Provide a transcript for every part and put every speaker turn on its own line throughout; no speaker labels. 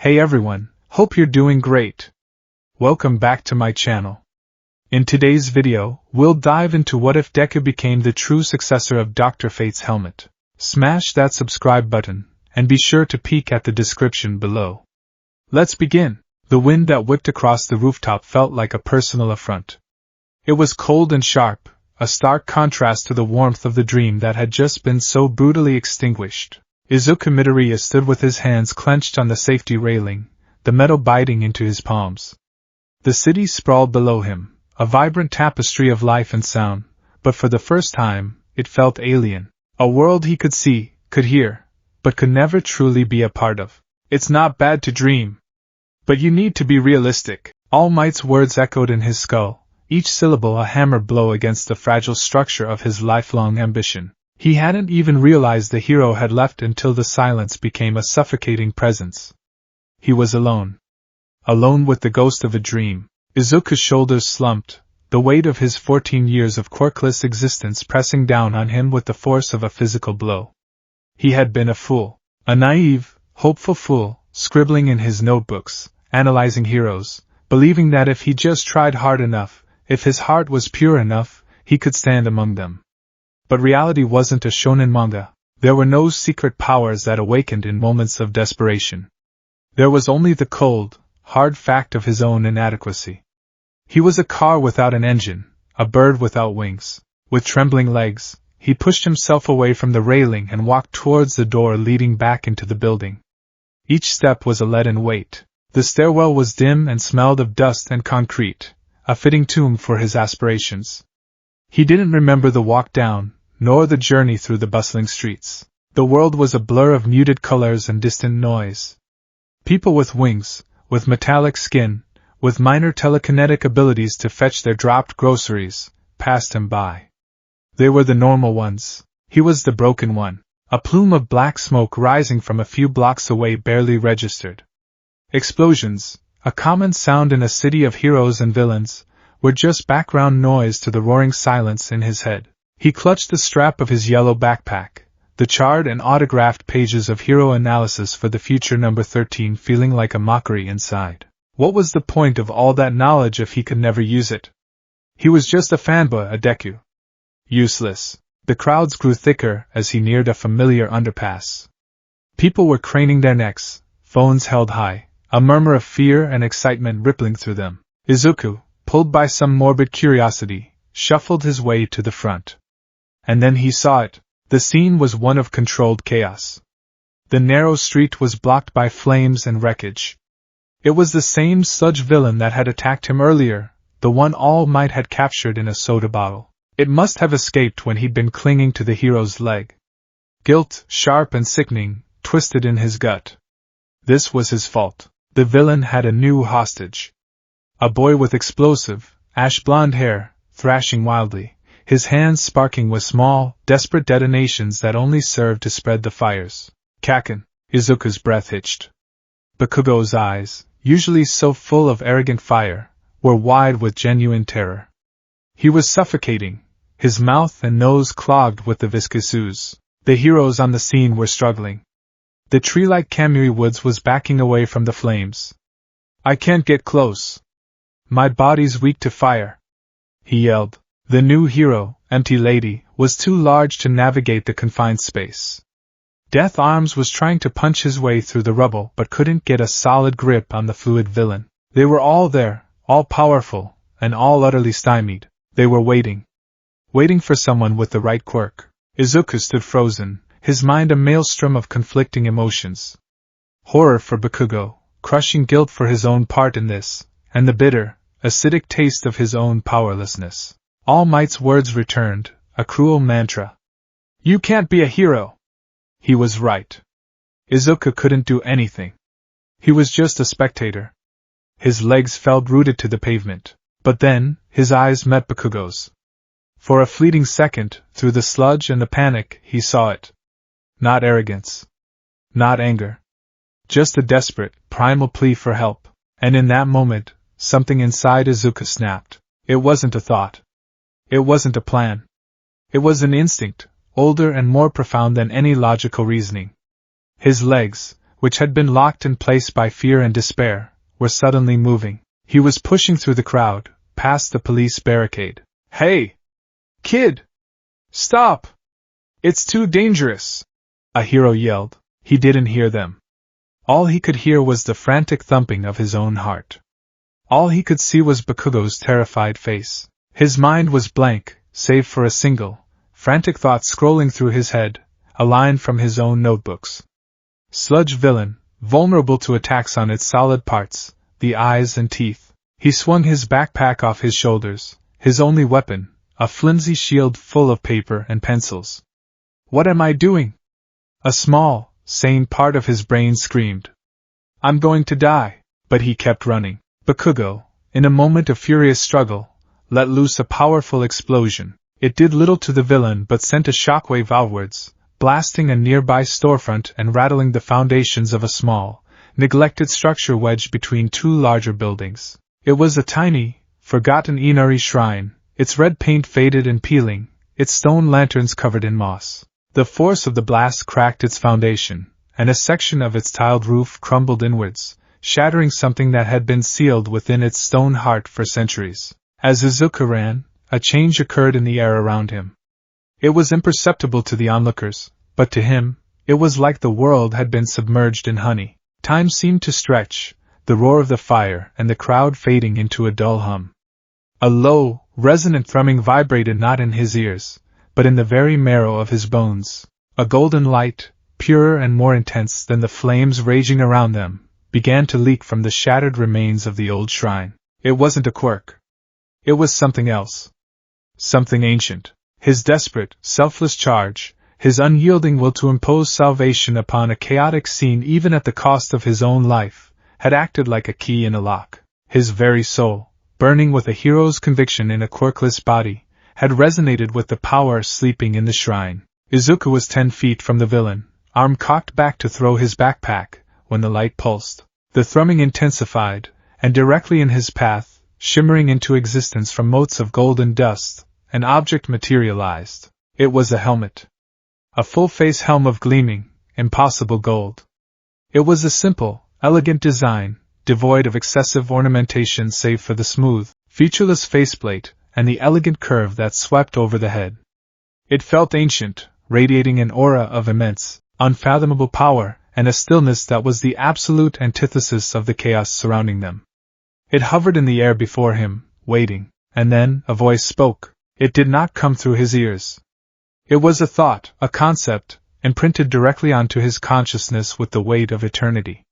Hey everyone, hope you're doing great. Welcome back to my channel. In today's video, we'll dive into what if Deku became the true successor of Dr. Fate's helmet. Smash that subscribe button, and be sure to peek at the description below. Let's begin. The wind that whipped across the rooftop felt like a personal affront. It was cold and sharp, a stark contrast to the warmth of the dream that had just been so brutally extinguished. Izuku Midoriya stood with his hands clenched on the safety railing, the metal biting into his palms. The city sprawled below him, a vibrant tapestry of life and sound, but for the first time, it felt alien. A world he could see, could hear, but could never truly be a part of. It's not bad to dream. But you need to be realistic. All Might's words echoed in his skull, each syllable a hammer blow against the fragile structure of his lifelong ambition. He hadn't even realized the hero had left until the silence became a suffocating presence. He was alone. Alone with the ghost of a dream. Izuku's shoulders slumped, the weight of his 14 years of quirkless existence pressing down on him with the force of a physical blow. He had been a fool. A naive, hopeful fool, scribbling in his notebooks, analyzing heroes, believing that if he just tried hard enough, if his heart was pure enough, he could stand among them. But reality wasn't a shonen manga. There were no secret powers that awakened in moments of desperation. There was only the cold, hard fact of his own inadequacy. He was a car without an engine, a bird without wings. With trembling legs, he pushed himself away from the railing and walked towards the door leading back into the building. Each step was a leaden weight. The stairwell was dim and smelled of dust and concrete, a fitting tomb for his aspirations. He didn't remember the walk down, nor the journey through the bustling streets. The world was a blur of muted colors and distant noise. People with wings, with metallic skin, with minor telekinetic abilities to fetch their dropped groceries, passed him by. They were the normal ones. He was the broken one. A plume of black smoke rising from a few blocks away barely registered. Explosions, a common sound in a city of heroes and villains, were just background noise to the roaring silence in his head. He clutched the strap of his yellow backpack, the charred and autographed pages of hero analysis for the future number 13 feeling like a mockery inside. What was the point of all that knowledge if he could never use it? He was just a fanboy, a Deku. Useless. The crowds grew thicker as he neared a familiar underpass. People were craning their necks, phones held high, a murmur of fear and excitement rippling through them. Izuku, pulled by some morbid curiosity, shuffled his way to the front. And then he saw it. The scene was one of controlled chaos. The narrow street was blocked by flames and wreckage. It was the same sludge villain that had attacked him earlier, the one All Might had captured in a soda bottle. It must have escaped when he'd been clinging to the hero's leg. Guilt, sharp and sickening, twisted in his gut. This was his fault. The villain had a new hostage. A boy with explosive, ash-blonde hair, thrashing wildly, his hands sparking with small, desperate detonations that only served to spread the fires. Kaken. Izuku's breath hitched. Bakugo's eyes, usually so full of arrogant fire, were wide with genuine terror. He was suffocating, his mouth and nose clogged with the viscous ooze. The heroes on the scene were struggling. The tree-like Kamui Woods was backing away from the flames. "I can't get close. My body's weak to fire," he yelled. The new hero, Empty Lady, was too large to navigate the confined space. Death Arms was trying to punch his way through the rubble but couldn't get a solid grip on the fluid villain. They were all there, all powerful, and all utterly stymied. They were waiting. Waiting for someone with the right quirk. Izuku stood frozen, his mind a maelstrom of conflicting emotions. Horror for Bakugo, crushing guilt for his own part in this, and the bitter, acidic taste of his own powerlessness. All Might's words returned, a cruel mantra. "You can't be a hero." He was right. Izuku couldn't do anything. He was just a spectator. His legs felt rooted to the pavement. But then, his eyes met Bakugo's. For a fleeting second, through the sludge and the panic, he saw it. Not arrogance. Not anger. Just a desperate, primal plea for help. And in that moment, something inside Izuku snapped. It wasn't a thought. It wasn't a plan. It was an instinct, older and more profound than any logical reasoning. His legs, which had been locked in place by fear and despair, were suddenly moving. He was pushing through the crowd, past the police barricade. "Hey! Kid! Stop! It's too dangerous!" a hero yelled. He didn't hear them. All he could hear was the frantic thumping of his own heart. All he could see was Bakugo's terrified face. His mind was blank, save for a single, frantic thought scrolling through his head, a line from his own notebooks. Sludge villain, vulnerable to attacks on its solid parts, the eyes and teeth. He swung his backpack off his shoulders, his only weapon, a flimsy shield full of paper and pencils. "What am I doing?" A small, sane part of his brain screamed. "I'm going to die," but he kept running. Bakugo, in a moment of furious struggle, let loose a powerful explosion. It did little to the villain but sent a shockwave outwards, blasting a nearby storefront and rattling the foundations of a small, neglected structure wedged between two larger buildings. It was a tiny, forgotten Inari shrine, its red paint faded and peeling, its stone lanterns covered in moss. The force of the blast cracked its foundation, and a section of its tiled roof crumbled inwards, shattering something that had been sealed within its stone heart for centuries. As Izuku ran, a change occurred in the air around him. It was imperceptible to the onlookers, but to him, it was like the world had been submerged in honey. Time seemed to stretch, the roar of the fire and the crowd fading into a dull hum. A low, resonant thrumming vibrated not in his ears, but in the very marrow of his bones. A golden light, purer and more intense than the flames raging around them, began to leak from the shattered remains of the old shrine. It wasn't a quirk. It was something else. Something ancient. His desperate, selfless charge, his unyielding will to impose salvation upon a chaotic scene even at the cost of his own life, had acted like a key in a lock. His very soul, burning with a hero's conviction in a quirkless body, had resonated with the power sleeping in the shrine. Izuku was 10 feet from the villain, arm cocked back to throw his backpack, when the light pulsed. The thrumming intensified, and directly in his path, shimmering into existence from motes of golden dust, an object materialized. It was a helmet. A full-face helm of gleaming, impossible gold. It was a simple, elegant design, devoid of excessive ornamentation save for the smooth, featureless faceplate, and the elegant curve that swept over the head. It felt ancient, radiating an aura of immense, unfathomable power, and a stillness that was the absolute antithesis of the chaos surrounding them. It hovered in the air before him, waiting, and then a voice spoke. It did not come through his ears. It was a thought, a concept, imprinted directly onto his consciousness with the weight of eternity.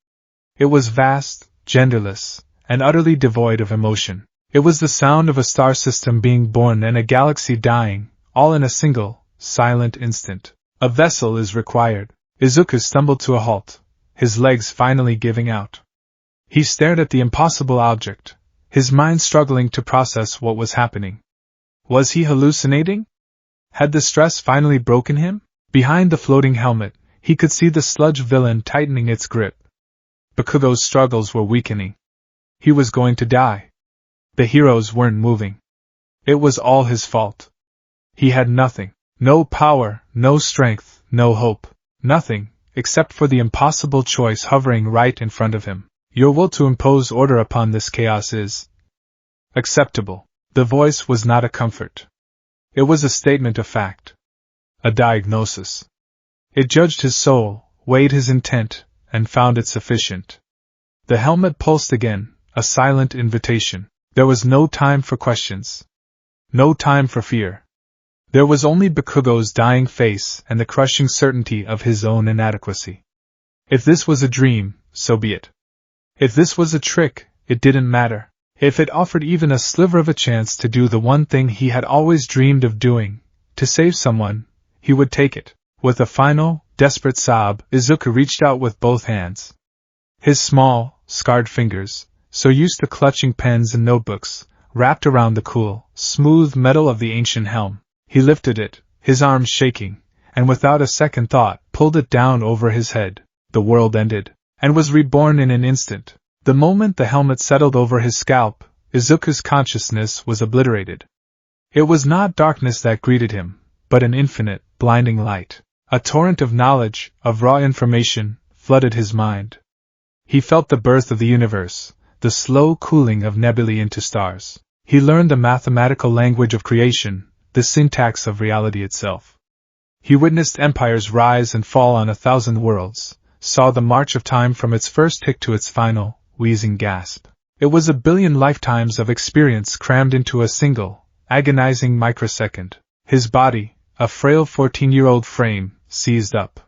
It was vast, genderless, and utterly devoid of emotion. It was the sound of a star system being born and a galaxy dying, all in a single, silent instant. A vessel is required. Izuku stumbled to a halt, his legs finally giving out. He stared at the impossible object, his mind struggling to process what was happening. Was he hallucinating? Had the stress finally broken him? Behind the floating helmet, he could see the sludge villain tightening its grip. Bakugo's struggles were weakening. He was going to die. The heroes weren't moving. It was all his fault. He had nothing. No power, no strength, no hope. Nothing, except for the impossible choice hovering right in front of him. Your will to impose order upon this chaos is acceptable. The voice was not a comfort. It was a statement of fact. A diagnosis. It judged his soul, weighed his intent, and found it sufficient. The helmet pulsed again, a silent invitation. There was no time for questions. No time for fear. There was only Bakugo's dying face and the crushing certainty of his own inadequacy. If this was a dream, so be it. If this was a trick, it didn't matter. If it offered even a sliver of a chance to do the one thing he had always dreamed of doing, to save someone, he would take it. With a final, desperate sob, Izuku reached out with both hands. His small, scarred fingers, so used to clutching pens and notebooks, wrapped around the cool, smooth metal of the ancient helm. He lifted it, his arms shaking, and without a second thought, pulled it down over his head. The world ended, and was reborn in an instant. The moment the helmet settled over his scalp, Izuku's consciousness was obliterated. It was not darkness that greeted him, but an infinite, blinding light. A torrent of knowledge, of raw information, flooded his mind. He felt the birth of the universe, the slow cooling of nebulae into stars. He learned the mathematical language of creation, the syntax of reality itself. He witnessed empires rise and fall on 1,000 worlds, saw the march of time from its first tick to its final, wheezing gasp. It was 1 billion lifetimes of experience crammed into a single, agonizing microsecond. His body, a frail 14-year-old frame, seized up.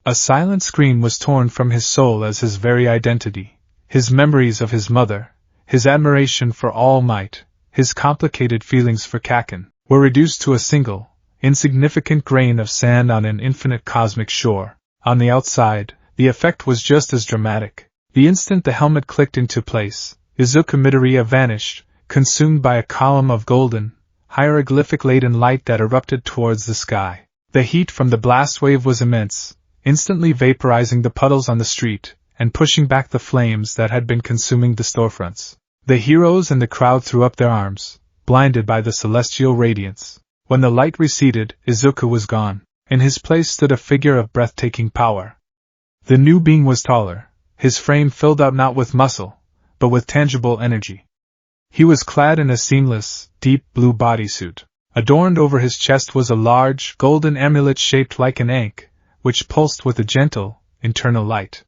A silent scream was torn from his soul as his very identity, his memories of his mother, his admiration for All Might, his complicated feelings for Kakin, were reduced to a single, insignificant grain of sand on an infinite cosmic shore. On the outside, the effect was just as dramatic. The instant the helmet clicked into place, Izuku Midoriya vanished, consumed by a column of golden, hieroglyphic-laden light that erupted towards the sky. The heat from the blast wave was immense, instantly vaporizing the puddles on the street, and pushing back the flames that had been consuming the storefronts. The heroes and the crowd threw up their arms, blinded by the celestial radiance. When the light receded, Izuku was gone. In his place stood a figure of breathtaking power. The new being was taller, his frame filled out not with muscle, but with tangible energy. He was clad in a seamless, deep blue bodysuit. Adorned over his chest was a large, golden amulet shaped like an ankh, which pulsed with a gentle, internal light.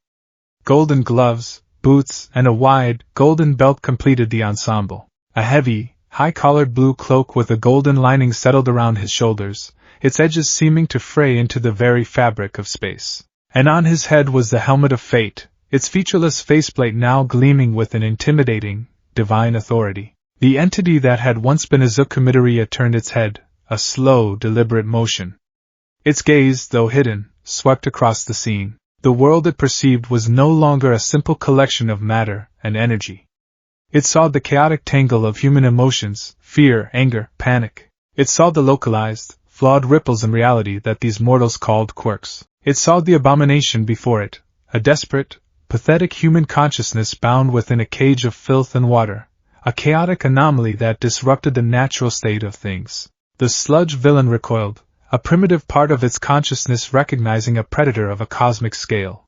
Golden gloves, boots, and a wide, golden belt completed the ensemble. A heavy, high-collared blue cloak with a golden lining settled around his shoulders, its edges seeming to fray into the very fabric of space. And on his head was the helmet of fate, its featureless faceplate now gleaming with an intimidating, divine authority. The entity that had once been Izuku Midoriya turned its head, a slow, deliberate motion. Its gaze, though hidden, swept across the scene. The world it perceived was no longer a simple collection of matter and energy. It saw the chaotic tangle of human emotions, fear, anger, panic. It saw the localized, flawed ripples in reality that these mortals called quirks. It saw the abomination before it, a desperate, pathetic human consciousness bound within a cage of filth and water, a chaotic anomaly that disrupted the natural state of things. The sludge villain recoiled, a primitive part of its consciousness recognizing a predator of a cosmic scale.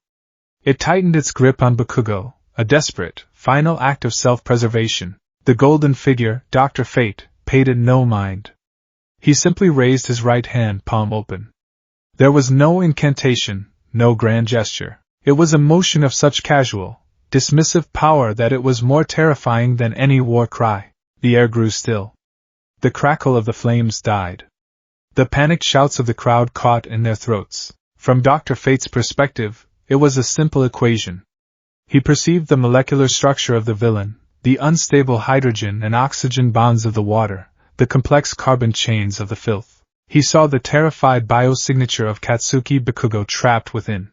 It tightened its grip on Bakugo, a desperate, final act of self-preservation. The golden figure, Dr. Fate, paid it no mind. He simply raised his right hand palm open. There was no incantation, no grand gesture. It was a motion of such casual, dismissive power that it was more terrifying than any war cry. The air grew still. The crackle of the flames died. The panicked shouts of the crowd caught in their throats. From Dr. Fate's perspective, it was a simple equation. He perceived the molecular structure of the villain, the unstable hydrogen and oxygen bonds of the water, the complex carbon chains of the filth. He saw the terrified biosignature of Katsuki Bakugo trapped within.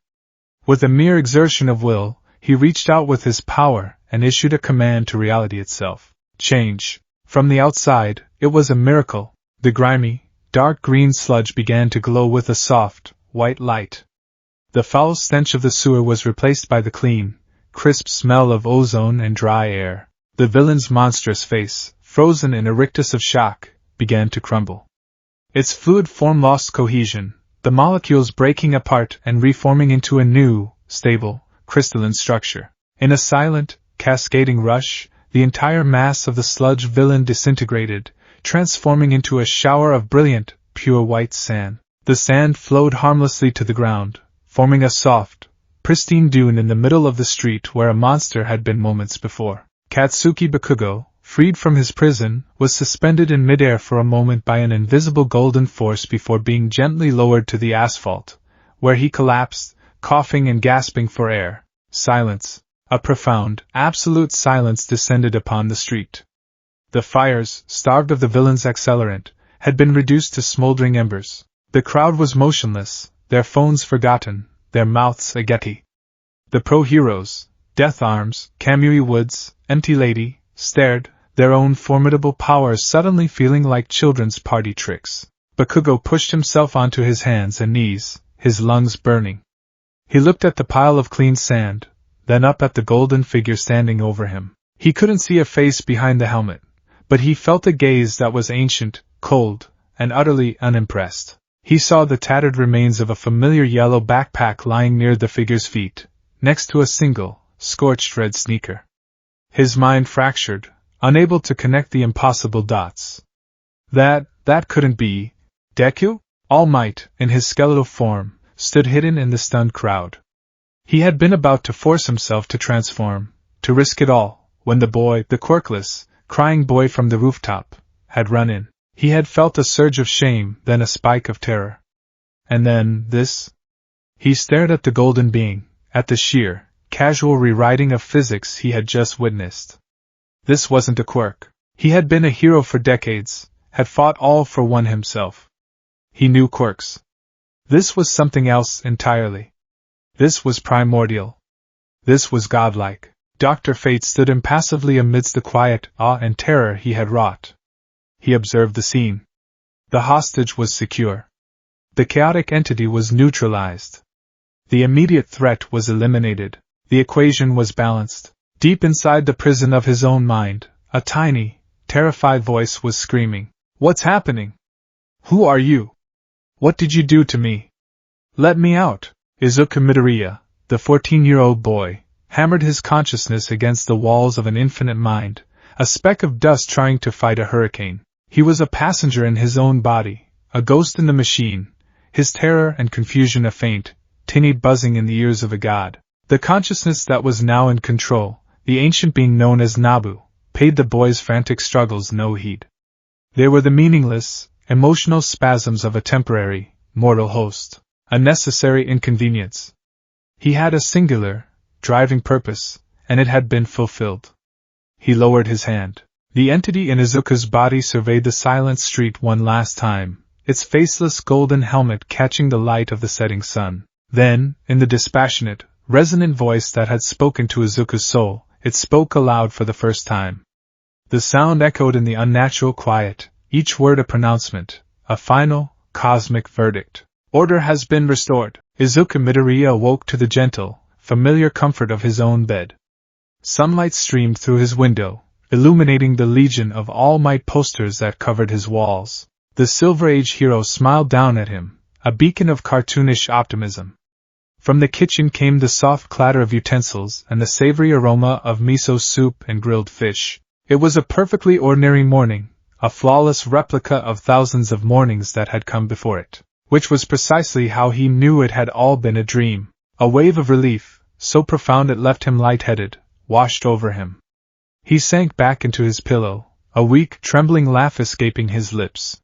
With a mere exertion of will, he reached out with his power and issued a command to reality itself. Change. From the outside, it was a miracle. The grimy, dark green sludge began to glow with a soft, white light. The foul stench of the sewer was replaced by the clean, crisp smell of ozone and dry air. The villain's monstrous face, frozen in a rictus of shock, began to crumble. Its fluid form lost cohesion, the molecules breaking apart and reforming into a new, stable, crystalline structure. In a silent, cascading rush, the entire mass of the sludge villain disintegrated, transforming into a shower of brilliant, pure white sand. The sand flowed harmlessly to the ground, forming a soft, pristine dune in the middle of the street where a monster had been moments before. Katsuki Bakugo, freed from his prison, was suspended in midair for a moment by an invisible golden force before being gently lowered to the asphalt, where he collapsed, coughing and gasping for air. Silence. A profound, absolute silence descended upon the street. The fires, starved of the villain's accelerant, had been reduced to smoldering embers. The crowd was motionless, their phones forgotten, their mouths ageti. The pro-heroes, Death Arms, Kamui Woods, Empty Lady, stared, their own formidable powers suddenly feeling like children's party tricks. Bakugo pushed himself onto his hands and knees, his lungs burning. He looked at the pile of clean sand, then up at the golden figure standing over him. He couldn't see a face behind the helmet, but he felt a gaze that was ancient, cold, and utterly unimpressed. He saw the tattered remains of a familiar yellow backpack lying near the figure's feet, next to a single, scorched red sneaker. His mind fractured, unable to connect the impossible dots. That couldn't be. Deku? All Might, in his skeletal form, stood hidden in the stunned crowd. He had been about to force himself to transform, to risk it all, when the boy, the quirkless, crying boy from the rooftop, had run in. He had felt a surge of shame, then a spike of terror. And then, this? He stared at the golden being, at the sheer, casual rewriting of physics he had just witnessed. This wasn't a quirk. He had been a hero for decades, had fought all for one himself. He knew quirks. This was something else entirely. This was primordial. This was godlike. Dr. Fate stood impassively amidst the quiet awe and terror he had wrought. He observed the scene. The hostage was secure. The chaotic entity was neutralized. The immediate threat was eliminated. The equation was balanced. Deep inside the prison of his own mind, a tiny, terrified voice was screaming, "What's happening? Who are you? What did you do to me? Let me out!" Izuku Midoriya, the 14-year-old boy, hammered his consciousness against the walls of an infinite mind, a speck of dust trying to fight a hurricane. He was a passenger in his own body, a ghost in the machine, his terror and confusion a faint, tinny buzzing in the ears of a god. The consciousness that was now in control, the ancient being known as Nabu, paid the boy's frantic struggles no heed. They were the meaningless, emotional spasms of a temporary, mortal host, a necessary inconvenience. He had a singular, driving purpose, and it had been fulfilled. He lowered his hand. The entity in Izuku's body surveyed the silent street one last time, its faceless golden helmet catching the light of the setting sun. Then, in the dispassionate, resonant voice that had spoken to Izuku's soul, it spoke aloud for the first time. The sound echoed in the unnatural quiet, each word a pronouncement, a final, cosmic verdict. Order has been restored. Izuku Midoriya awoke to the gentle, familiar comfort of his own bed. Sunlight streamed through his window, illuminating the legion of All Might posters that covered his walls. The Silver Age hero smiled down at him, a beacon of cartoonish optimism. From the kitchen came the soft clatter of utensils and the savory aroma of miso soup and grilled fish. It was a perfectly ordinary morning, a flawless replica of thousands of mornings that had come before it, which was precisely how he knew it had all been a dream. A wave of relief, so profound it left him lightheaded, washed over him. He sank back into his pillow, a weak, trembling laugh escaping his lips.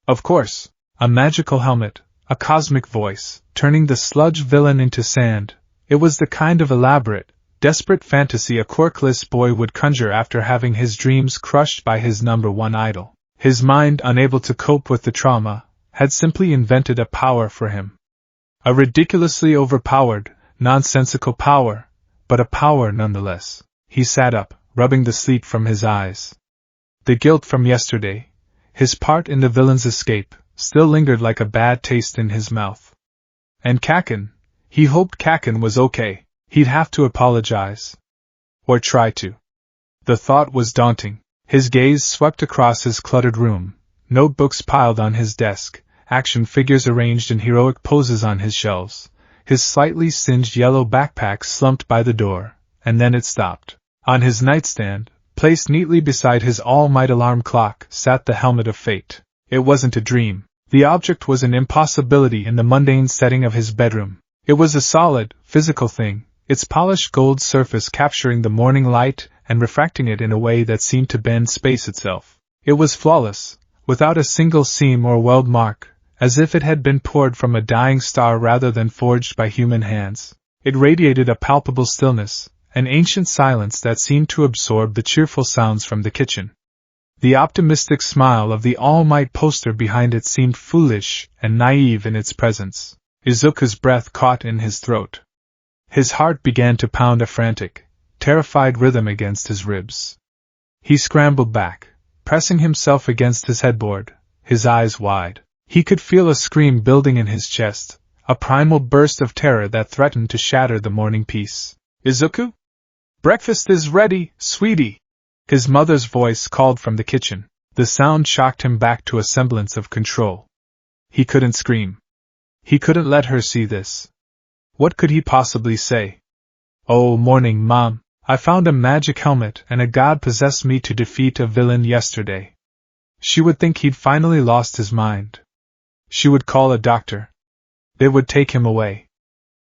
Of course, a magical helmet, a cosmic voice, turning the sludge villain into sand. It was the kind of elaborate, desperate fantasy a quirkless boy would conjure after having his dreams crushed by his number one idol. His mind, unable to cope with the trauma, had simply invented a power for him. A ridiculously overpowered, nonsensical power, but a power nonetheless. He sat up, rubbing the sleep from his eyes. The guilt from yesterday, his part in the villain's escape, still lingered like a bad taste in his mouth. And Kaken, he hoped Kaken was okay. He'd have to apologize. Or try to. The thought was daunting. His gaze swept across his cluttered room, notebooks piled on his desk, action figures arranged in heroic poses on his shelves, his slightly singed yellow backpack slumped by the door, and then it stopped. On his nightstand, placed neatly beside his all-might alarm clock, sat the helmet of fate. It wasn't a dream. The object was an impossibility in the mundane setting of his bedroom. It was a solid, physical thing, its polished gold surface capturing the morning light and refracting it in a way that seemed to bend space itself. It was flawless, without a single seam or weld mark, as if it had been poured from a dying star rather than forged by human hands. It radiated a palpable stillness, an ancient silence that seemed to absorb the cheerful sounds from the kitchen. The optimistic smile of the All Might poster behind it seemed foolish and naive in its presence. Izuku's breath caught in his throat. His heart began to pound a frantic, terrified rhythm against his ribs. He scrambled back, pressing himself against his headboard, his eyes wide. He could feel a scream building in his chest, a primal burst of terror that threatened to shatter the morning peace. "Izuku? Breakfast is ready, sweetie!" His mother's voice called from the kitchen. The sound shocked him back to a semblance of control. He couldn't scream. He couldn't let her see this. What could he possibly say? "Oh, morning, Mom. I found a magic helmet and a god possessed me to defeat a villain yesterday." She would think he'd finally lost his mind. She would call a doctor. They would take him away.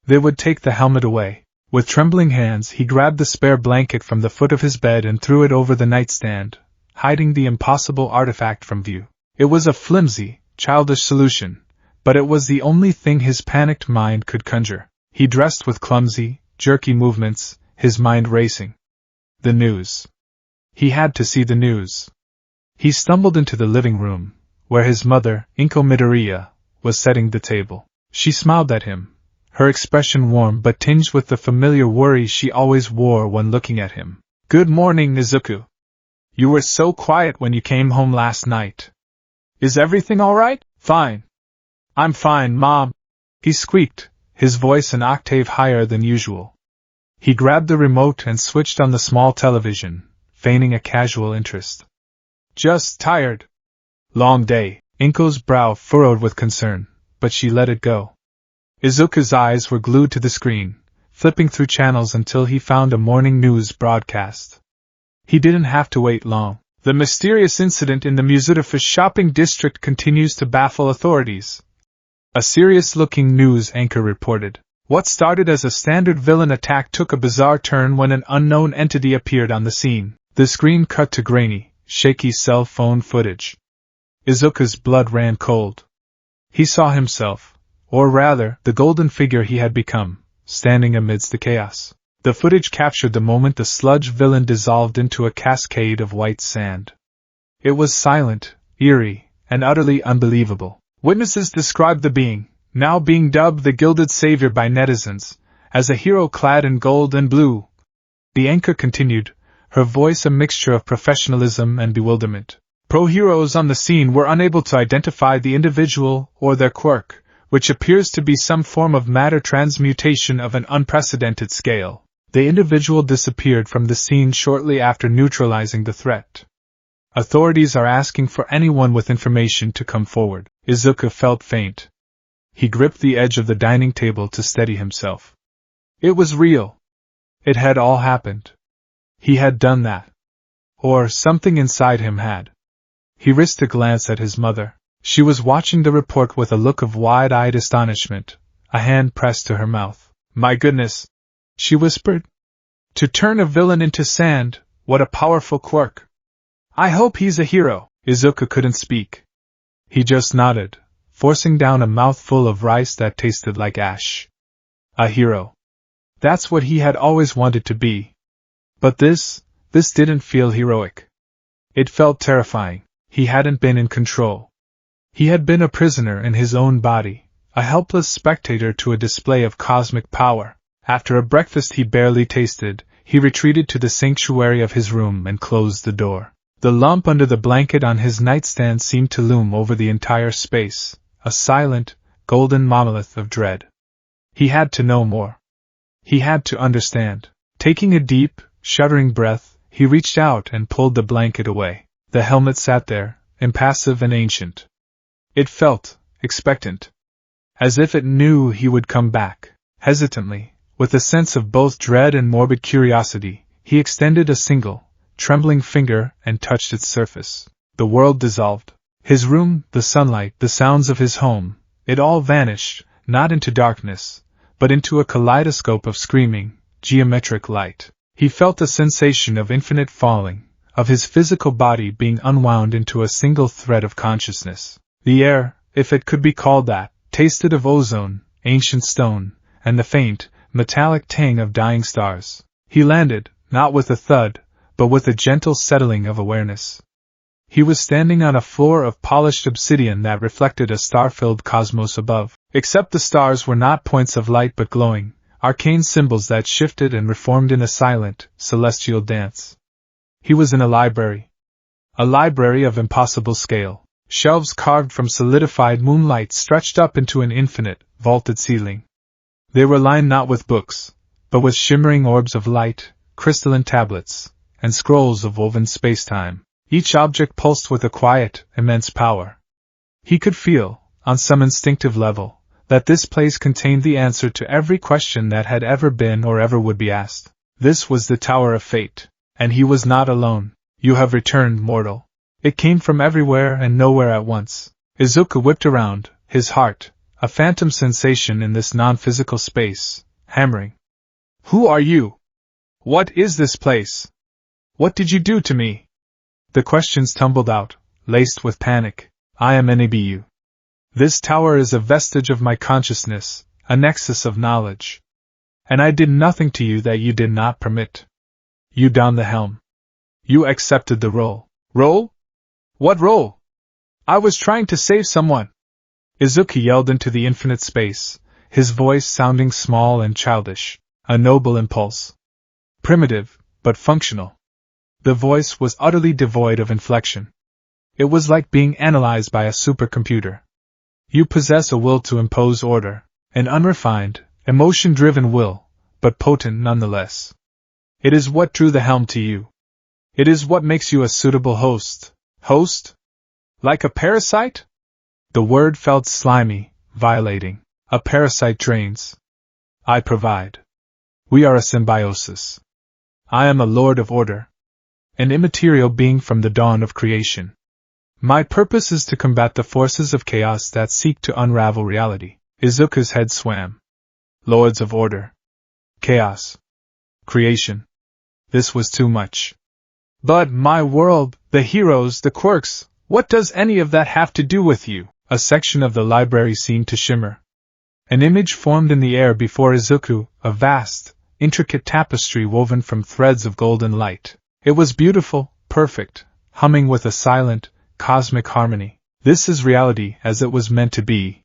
They would take the helmet away. With trembling hands, he grabbed the spare blanket from the foot of his bed and threw it over the nightstand, hiding the impossible artifact from view. It was a flimsy, childish solution, but it was the only thing his panicked mind could conjure. He dressed with clumsy, jerky movements, his mind racing. The news. He had to see the news. He stumbled into the living room, where his mother, Inko Midoriya, was setting the table. She smiled at him, her expression warm but tinged with the familiar worry she always wore when looking at him. "Good morning, Izuku. You were so quiet when you came home last night. Is everything all right?" "Fine. I'm fine, Mom," he squeaked, his voice an octave higher than usual. He grabbed the remote and switched on the small television, feigning a casual interest. "Just tired. Long day." Inko's brow furrowed with concern, but she let it go. Izuku's eyes were glued to the screen, flipping through channels until he found a morning news broadcast. He didn't have to wait long. "The mysterious incident in the Musudafa shopping district continues to baffle authorities," a serious-looking news anchor reported. What started as a standard villain attack took a bizarre turn when an unknown entity appeared on the scene. The screen cut to grainy, shaky cell phone footage. Izuku's blood ran cold. He saw himself, or rather, the golden figure he had become, standing amidst the chaos. The footage captured the moment the sludge villain dissolved into a cascade of white sand. It was silent, eerie, and utterly unbelievable. Witnesses described the being, now being dubbed the Gilded Savior by netizens, as a hero clad in gold and blue. The anchor continued, her voice a mixture of professionalism and bewilderment. Pro-heroes on the scene were unable to identify the individual or their quirk, which appears to be some form of matter transmutation of an unprecedented scale. The individual disappeared from the scene shortly after neutralizing the threat. Authorities are asking for anyone with information to come forward. Izuku felt faint. He gripped the edge of the dining table to steady himself. It was real. It had all happened. He had done that. Or something inside him had. He risked a glance at his mother. She was watching the report with a look of wide-eyed astonishment, a hand pressed to her mouth. "My goodness," she whispered. "To turn a villain into sand, what a powerful quirk. I hope he's a hero." Izuku couldn't speak. He just nodded, forcing down a mouthful of rice that tasted like ash. A hero. That's what he had always wanted to be. But this didn't feel heroic. It felt terrifying. He hadn't been in control. He had been a prisoner in his own body, a helpless spectator to a display of cosmic power. After a breakfast he barely tasted, he retreated to the sanctuary of his room and closed the door. The lump under the blanket on his nightstand seemed to loom over the entire space, a silent, golden monolith of dread. He had to know more. He had to understand. Taking a deep, shuddering breath, he reached out and pulled the blanket away. The helmet sat there, impassive and ancient. It felt expectant. As if it knew he would come back. Hesitantly, with a sense of both dread and morbid curiosity, he extended a single, trembling finger and touched its surface. The world dissolved. His room, the sunlight, the sounds of his home, it all vanished, not into darkness, but into a kaleidoscope of screaming, geometric light. He felt a sensation of infinite falling, of his physical body being unwound into a single thread of consciousness. The air, if it could be called that, tasted of ozone, ancient stone, and the faint, metallic tang of dying stars. He landed, not with a thud, but with a gentle settling of awareness. He was standing on a floor of polished obsidian that reflected a star-filled cosmos above. Except the stars were not points of light but glowing, arcane symbols that shifted and reformed in a silent, celestial dance. He was in a library. A library of impossible scale. Shelves carved from solidified moonlight stretched up into an infinite, vaulted ceiling. They were lined not with books, but with shimmering orbs of light, crystalline tablets, and scrolls of woven space-time. Each object pulsed with a quiet, immense power. He could feel, on some instinctive level, that this place contained the answer to every question that had ever been or ever would be asked. This was the Tower of Fate, and he was not alone. You have returned, mortal. It came from everywhere and nowhere at once. Izuku whipped around, his heart, a phantom sensation in this non-physical space, hammering. Who are you? What is this place? What did you do to me? The questions tumbled out, laced with panic. I am Nabu. This tower is a vestige of my consciousness, a nexus of knowledge. And I did nothing to you that you did not permit. You donned the helm. You accepted the role. Role? What role? I was trying to save someone. Izuku yelled into the infinite space, his voice sounding small and childish, a noble impulse. Primitive, but functional. The voice was utterly devoid of inflection. It was like being analyzed by a supercomputer. You possess a will to impose order, an unrefined, emotion-driven will, but potent nonetheless. It is what drew the helm to you. It is what makes you a suitable host. Host? Like a parasite? The word felt slimy, violating. A parasite drains. I provide. We are a symbiosis. I am a lord of order. An immaterial being from the dawn of creation. My purpose is to combat the forces of chaos that seek to unravel reality. Izuku's head swam. Lords of order. Chaos. Creation. This was too much. But my world, the heroes, the quirks, what does any of that have to do with you? A section of the library seemed to shimmer. An image formed in the air before Izuku, a vast, intricate tapestry woven from threads of golden light. It was beautiful, perfect, humming with a silent, cosmic harmony. This is reality as it was meant to be.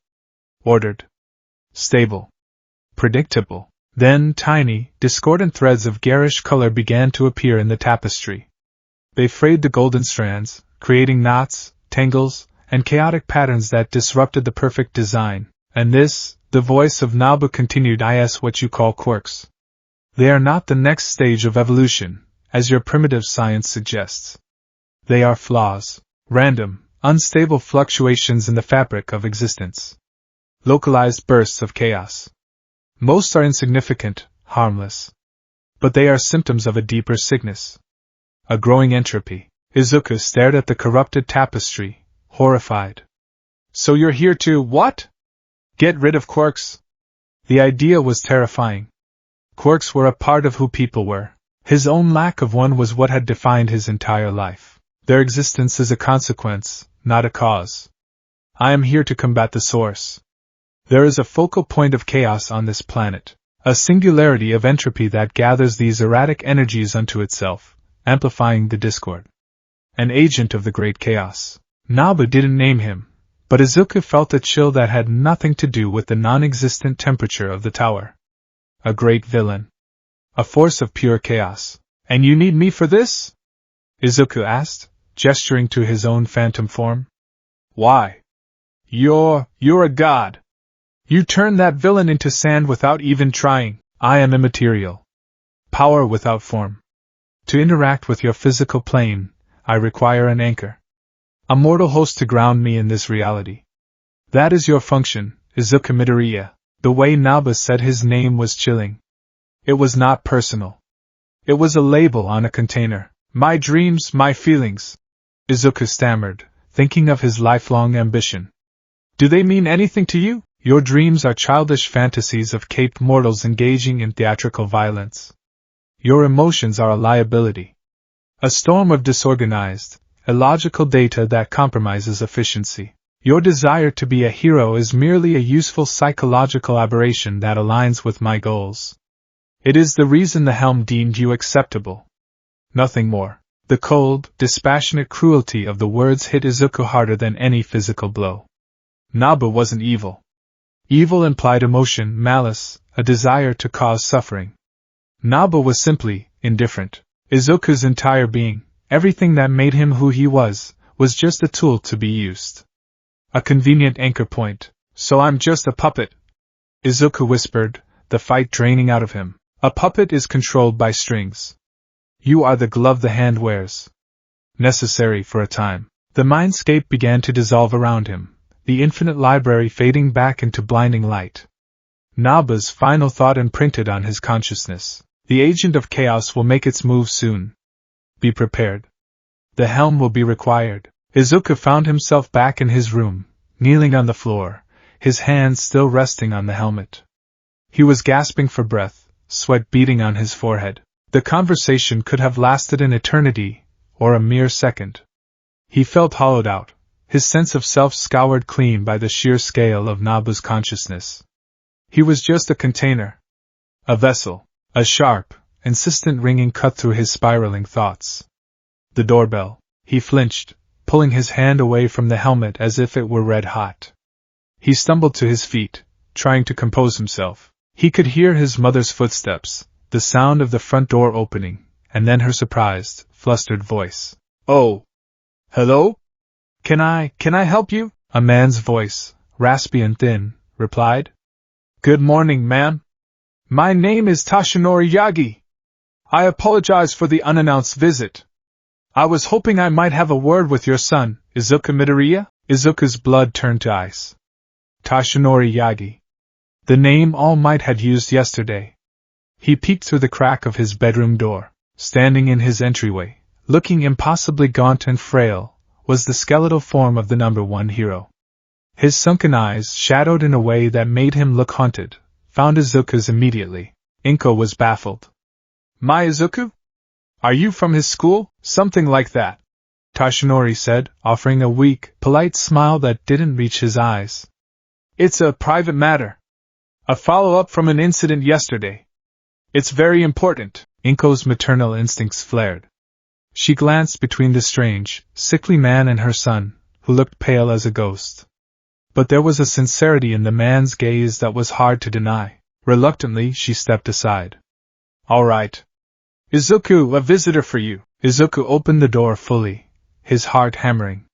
Ordered. Stable. Predictable. Then tiny, discordant threads of garish color began to appear in the tapestry. They frayed the golden strands, creating knots, tangles, and chaotic patterns that disrupted the perfect design. And this, the voice of Nabu continued, is what you call quirks. They are not the next stage of evolution, as your primitive science suggests. They are flaws. Random, unstable fluctuations in the fabric of existence. Localized bursts of chaos. Most are insignificant, harmless. But they are symptoms of a deeper sickness. A growing entropy. Izuku stared at the corrupted tapestry, horrified. So you're here to, what? Get rid of quirks? The idea was terrifying. Quirks were a part of who people were. His own lack of one was what had defined his entire life. Their existence is a consequence, not a cause. I am here to combat the source. There is a focal point of chaos on this planet, a singularity of entropy that gathers these erratic energies unto itself, amplifying the discord. An agent of the great chaos. Nabu didn't name him, but Izuku felt a chill that had nothing to do with the non-existent temperature of the tower. A great villain. A force of pure chaos. And you need me for this? Izuku asked, gesturing to his own phantom form. Why? You're a god. You turned that villain into sand without even trying. I am immaterial. Power without form. To interact with your physical plane, I require an anchor. A mortal host to ground me in this reality. That is your function, Izuku Midoriya. The way Nabu said his name was chilling. It was not personal. It was a label on a container. My dreams, my feelings. Izuku stammered, thinking of his lifelong ambition. Do they mean anything to you? Your dreams are childish fantasies of caped mortals engaging in theatrical violence. Your emotions are a liability. A storm of disorganized, illogical data that compromises efficiency. Your desire to be a hero is merely a useful psychological aberration that aligns with my goals. It is the reason the helm deemed you acceptable. Nothing more. The cold, dispassionate cruelty of the words hit Izuku harder than any physical blow. Nabu wasn't evil. Evil implied emotion, malice, a desire to cause suffering. Nabu was simply indifferent. Izuku's entire being, everything that made him who he was just a tool to be used. A convenient anchor point. So I'm just a puppet? Izuku whispered, the fight draining out of him. A puppet is controlled by strings. You are the glove the hand wears. Necessary for a time. The mindscape began to dissolve around him, the infinite library fading back into blinding light. Nabu's final thought imprinted on his consciousness. The agent of chaos will make its move soon. Be prepared. The helm will be required. Izuku found himself back in his room, kneeling on the floor, his hands still resting on the helmet. He was gasping for breath, sweat beading on his forehead. The conversation could have lasted an eternity, or a mere second. He felt hollowed out, his sense of self scoured clean by the sheer scale of Nabu's consciousness. He was just a container. A vessel. A sharp, insistent ringing cut through his spiraling thoughts. The doorbell. He flinched, pulling his hand away from the helmet as if it were red hot. He stumbled to his feet, trying to compose himself. He could hear his mother's footsteps, the sound of the front door opening, and then her surprised, flustered voice. "Oh. Hello? Can I help you?" A man's voice, raspy and thin, replied. "Good morning, ma'am. My name is Toshinori Yagi. I apologize for the unannounced visit. I was hoping I might have a word with your son, Izuku Midoriya." Izuku's blood turned to ice. Toshinori Yagi. The name All Might had used yesterday. He peeked through the crack of his bedroom door. Standing in his entryway, looking impossibly gaunt and frail, was the skeletal form of the #1 hero. His sunken eyes, shadowed in a way that made him look haunted, found Izuku's immediately. Inko was baffled. "My Izuku? Are you from his school?" "Something like that," Toshinori said, offering a weak, polite smile that didn't reach his eyes. "It's a private matter. A follow-up from an incident yesterday. It's very important." Inko's maternal instincts flared. She glanced between the strange, sickly man and her son, who looked pale as a ghost. But there was a sincerity in the man's gaze that was hard to deny. Reluctantly, she stepped aside. "All right. Izuku, a visitor for you." Izuku opened the door fully, his heart hammering.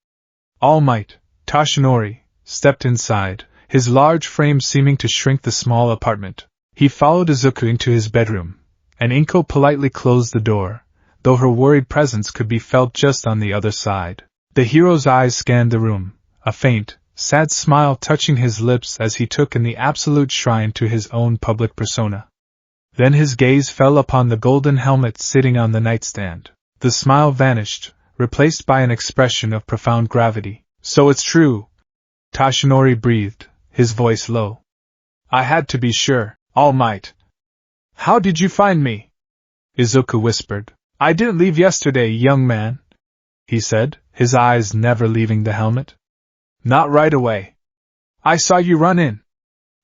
All Might, Toshinori, stepped inside, his large frame seeming to shrink the small apartment. He followed Izuku into his bedroom, and Inko politely closed the door, though her worried presence could be felt just on the other side. The hero's eyes scanned the room, a faint, sad smile touching his lips as he took in the absolute shrine to his own public persona. Then his gaze fell upon the golden helmet sitting on the nightstand. The smile vanished, replaced by an expression of profound gravity. "So it's true," Toshinori breathed, his voice low. "I had to be sure, All Might." "How did you find me?" Izuku whispered. "I didn't leave yesterday, young man," he said, his eyes never leaving the helmet. "Not right away. I saw you run in.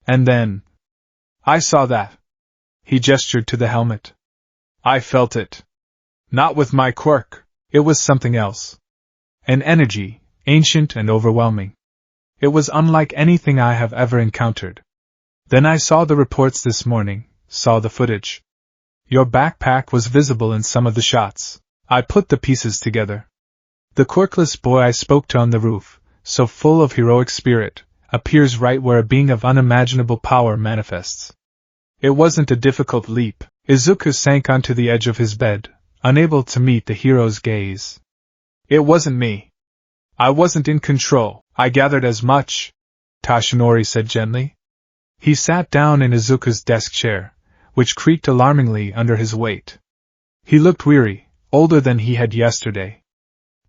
And then I saw that." He gestured to the helmet. "I felt it. Not with my quirk. It was something else. An energy, ancient and overwhelming. It was unlike anything I have ever encountered. Then I saw the reports this morning, saw the footage. Your backpack was visible in some of the shots. I put the pieces together. The quirkless boy I spoke to on the roof, so full of heroic spirit, appears right where a being of unimaginable power manifests. It wasn't a difficult leap." Izuku sank onto the edge of his bed, unable to meet the hero's gaze. "It wasn't me. I wasn't in control." "I gathered as much," Toshinori said gently. He sat down in Izuku's desk chair, which creaked alarmingly under his weight. He looked weary, older than he had yesterday.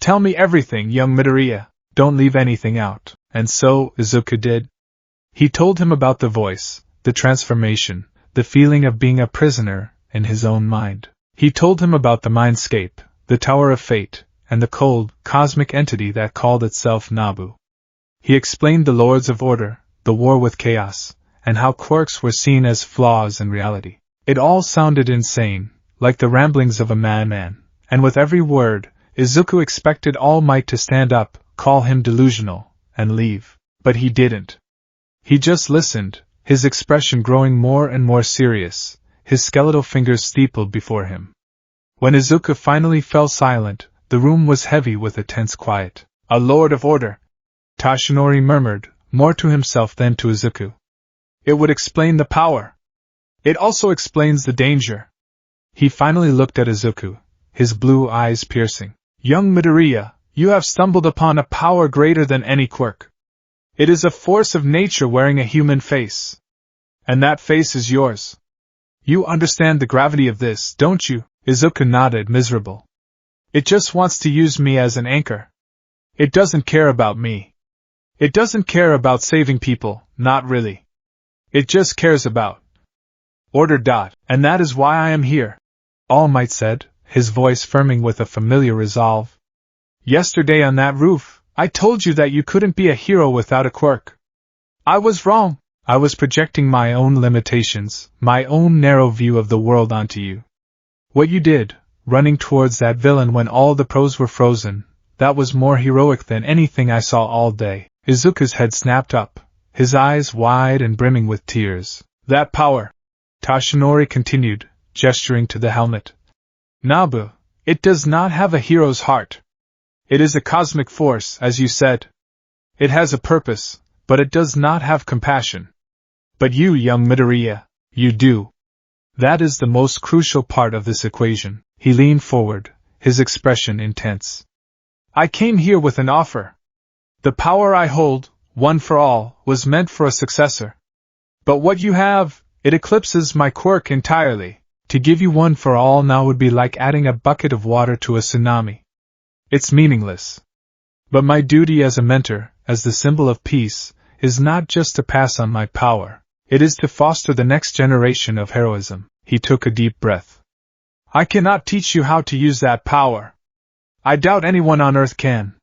"Tell me everything, young Midoriya. Don't leave anything out." And so, Izuku did. He told him about the voice, the transformation, the feeling of being a prisoner in his own mind. He told him about the mindscape, the Tower of Fate, and the cold, cosmic entity that called itself Nabu. He explained the Lords of Order, the war with chaos, and how quirks were seen as flaws in reality. It all sounded insane, like the ramblings of a madman, and with every word, Izuku expected All Might to stand up, call him delusional, and leave. But he didn't. He just listened, his expression growing more and more serious, his skeletal fingers steepled before him. When Izuku finally fell silent, the room was heavy with a tense quiet. "A Lord of Order," Toshinori murmured, more to himself than to Izuku. "It would explain the power. It also explains the danger." He finally looked at Izuku, his blue eyes piercing. "Young Midoriya, you have stumbled upon a power greater than any quirk. It is a force of nature wearing a human face. And that face is yours. You understand the gravity of this, don't you? Izuku nodded, miserable. It just wants to use me as an anchor. It doesn't care about me. It doesn't care about saving people, not really. It just cares about order. And that is why I am here, All Might said, his voice firming with a familiar resolve. Yesterday on that roof, I told you that you couldn't be a hero without a quirk. I was wrong. I was projecting my own limitations, my own narrow view of the world onto you. What you did, running towards that villain when all the pros were frozen, that was more heroic than anything I saw all day. Izuku's head snapped up, his eyes wide and brimming with tears. That power, Toshinori continued, gesturing to the helmet. Nabu, it does not have a hero's heart. It is a cosmic force, as you said. It has a purpose, but it does not have compassion. But you, young Midoriya, you do. That is the most crucial part of this equation. He leaned forward, his expression intense. I came here with an offer. The power I hold, one for all, was meant for a successor. But what you have, it eclipses my quirk entirely. To give you one for all now would be like adding a bucket of water to a tsunami. It's meaningless. But my duty as a mentor, as the symbol of peace, is not just to pass on my power. It is to foster the next generation of heroism. He took a deep breath. I cannot teach you how to use that power. I doubt anyone on earth can.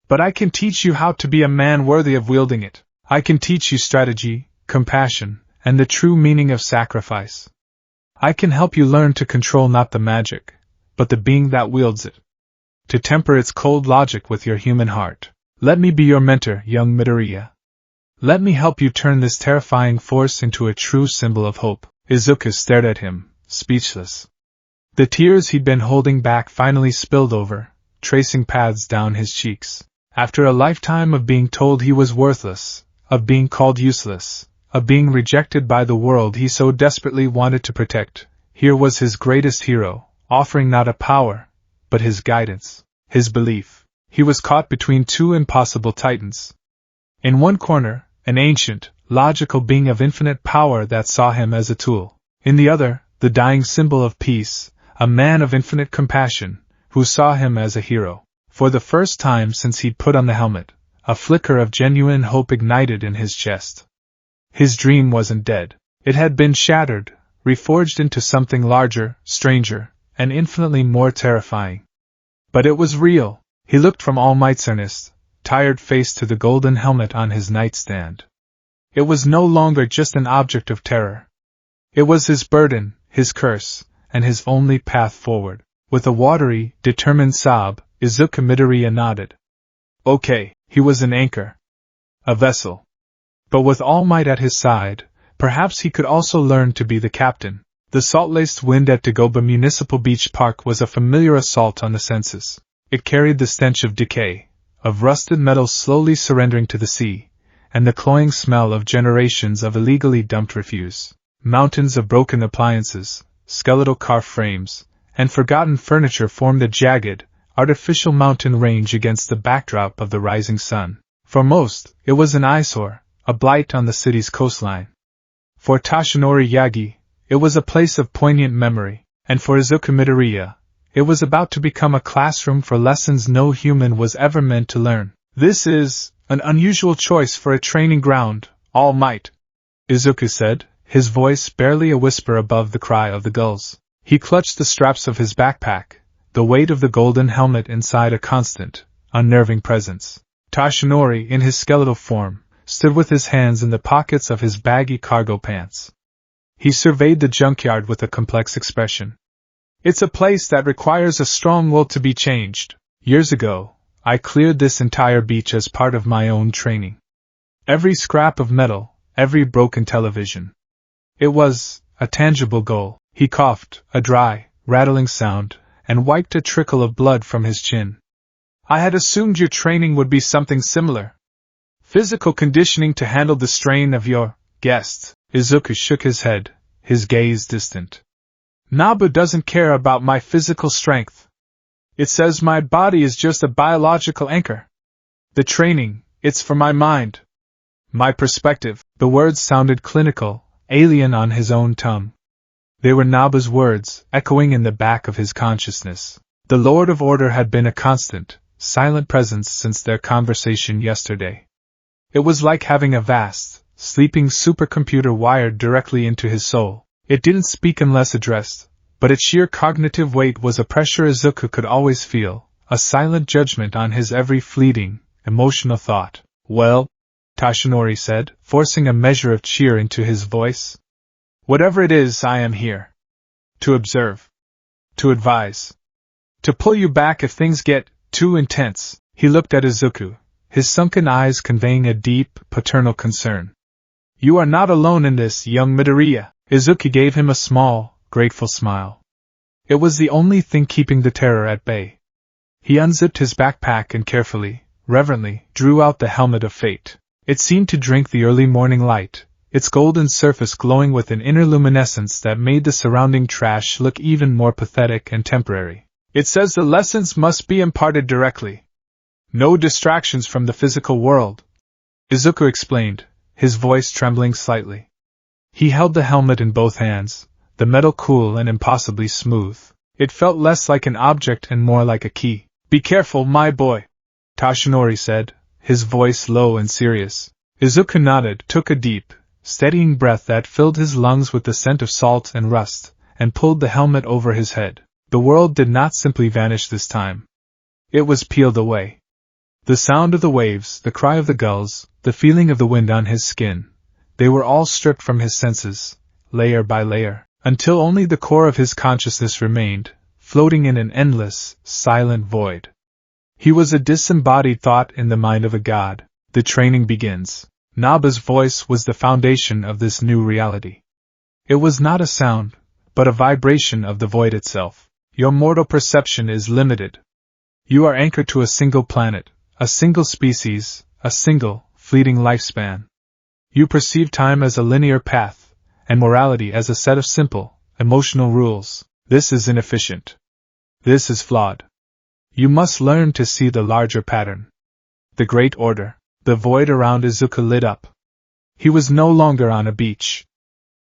But I can teach you how to be a man worthy of wielding it. I can teach you strategy, compassion, and the true meaning of sacrifice. I can help you learn to control not the magic, but the being that wields it. To temper its cold logic with your human heart. Let me be your mentor, young Midoriya. Let me help you turn this terrifying force into a true symbol of hope. Izuku stared at him, speechless. The tears he'd been holding back finally spilled over, tracing paths down his cheeks. After a lifetime of being told he was worthless, of being called useless, of being rejected by the world he so desperately wanted to protect, here was his greatest hero, offering not a power, but his guidance, his belief. He was caught between two impossible titans. In one corner, an ancient, logical being of infinite power that saw him as a tool. In the other, the dying symbol of peace, a man of infinite compassion, who saw him as a hero. For the first time since he'd put on the helmet, a flicker of genuine hope ignited in his chest. His dream wasn't dead. It had been shattered, reforged into something larger, stranger, and infinitely more terrifying. But it was real. He looked from All Might's earnest, tired face to the golden helmet on his nightstand. It was no longer just an object of terror. It was his burden, his curse, and his only path forward. With a watery, determined sob, Izuku Midoriya nodded. Okay, he was an anchor. A vessel. But with All Might at his side, perhaps he could also learn to be the captain. The salt-laced wind at Dagoba Municipal Beach Park was a familiar assault on the senses. It carried the stench of decay, of rusted metal slowly surrendering to the sea, and the cloying smell of generations of illegally dumped refuse. Mountains of broken appliances, skeletal car frames, and forgotten furniture formed a jagged, artificial mountain range against the backdrop of the rising sun. For most, it was an eyesore, a blight on the city's coastline. For Toshinori Yagi, it was a place of poignant memory, and for Izuku Midoriya, it was about to become a classroom for lessons no human was ever meant to learn. This is an unusual choice for a training ground, All Might, Izuku said, his voice barely a whisper above the cry of the gulls. He clutched the straps of his backpack, the weight of the golden helmet inside a constant, unnerving presence. Toshinori, in his skeletal form, stood with his hands in the pockets of his baggy cargo pants. He surveyed the junkyard with a complex expression. It's a place that requires a strong will to be changed. Years ago, I cleared this entire beach as part of my own training. Every scrap of metal, every broken television. It was a tangible goal. He coughed, a dry, rattling sound, and wiped a trickle of blood from his chin. I had assumed your training would be something similar. Physical conditioning to handle the strain of your guests. Izuku shook his head, his gaze distant. Nabu doesn't care about my physical strength. It says my body is just a biological anchor. The training, it's for my mind. My perspective. The words sounded clinical, alien on his own tongue. They were Nabu's words, echoing in the back of his consciousness. The Lord of Order had been a constant, silent presence since their conversation yesterday. It was like having a vast, sleeping supercomputer wired directly into his soul. It didn't speak unless addressed, but its sheer cognitive weight was a pressure Izuku could always feel, a silent judgment on his every fleeting, emotional thought. Well, Tashinori said, forcing a measure of cheer into his voice. Whatever it is, I am here. To observe. To advise. To pull you back if things get too intense. He looked at Izuku, his sunken eyes conveying a deep, paternal concern. You are not alone in this, young Midoriya. Izuku gave him a small, grateful smile. It was the only thing keeping the terror at bay. He unzipped his backpack and carefully, reverently, drew out the helmet of fate. It seemed to drink the early morning light, its golden surface glowing with an inner luminescence that made the surrounding trash look even more pathetic and temporary. It says the lessons must be imparted directly. No distractions from the physical world, Izuku explained, his voice trembling slightly. He held the helmet in both hands, the metal cool and impossibly smooth. It felt less like an object and more like a key. Be careful, my boy, Tashinori said, his voice low and serious. Izuku nodded, took a deep, steadying breath that filled his lungs with the scent of salt and rust, and pulled the helmet over his head. The world did not simply vanish this time. It was peeled away. The sound of the waves, the cry of the gulls, the feeling of the wind on his skin, they were all stripped from his senses, layer by layer, until only the core of his consciousness remained, floating in an endless, silent void. He was a disembodied thought in the mind of a god. The training begins. Nabu's voice was the foundation of this new reality. It was not a sound, but a vibration of the void itself. Your mortal perception is limited. You are anchored to a single planet, a single species, a single, fleeting lifespan. You perceive time as a linear path, and morality as a set of simple, emotional rules. This is inefficient. This is flawed. You must learn to see the larger pattern. The Great Order. The void around Izuku lit up. He was no longer on a beach.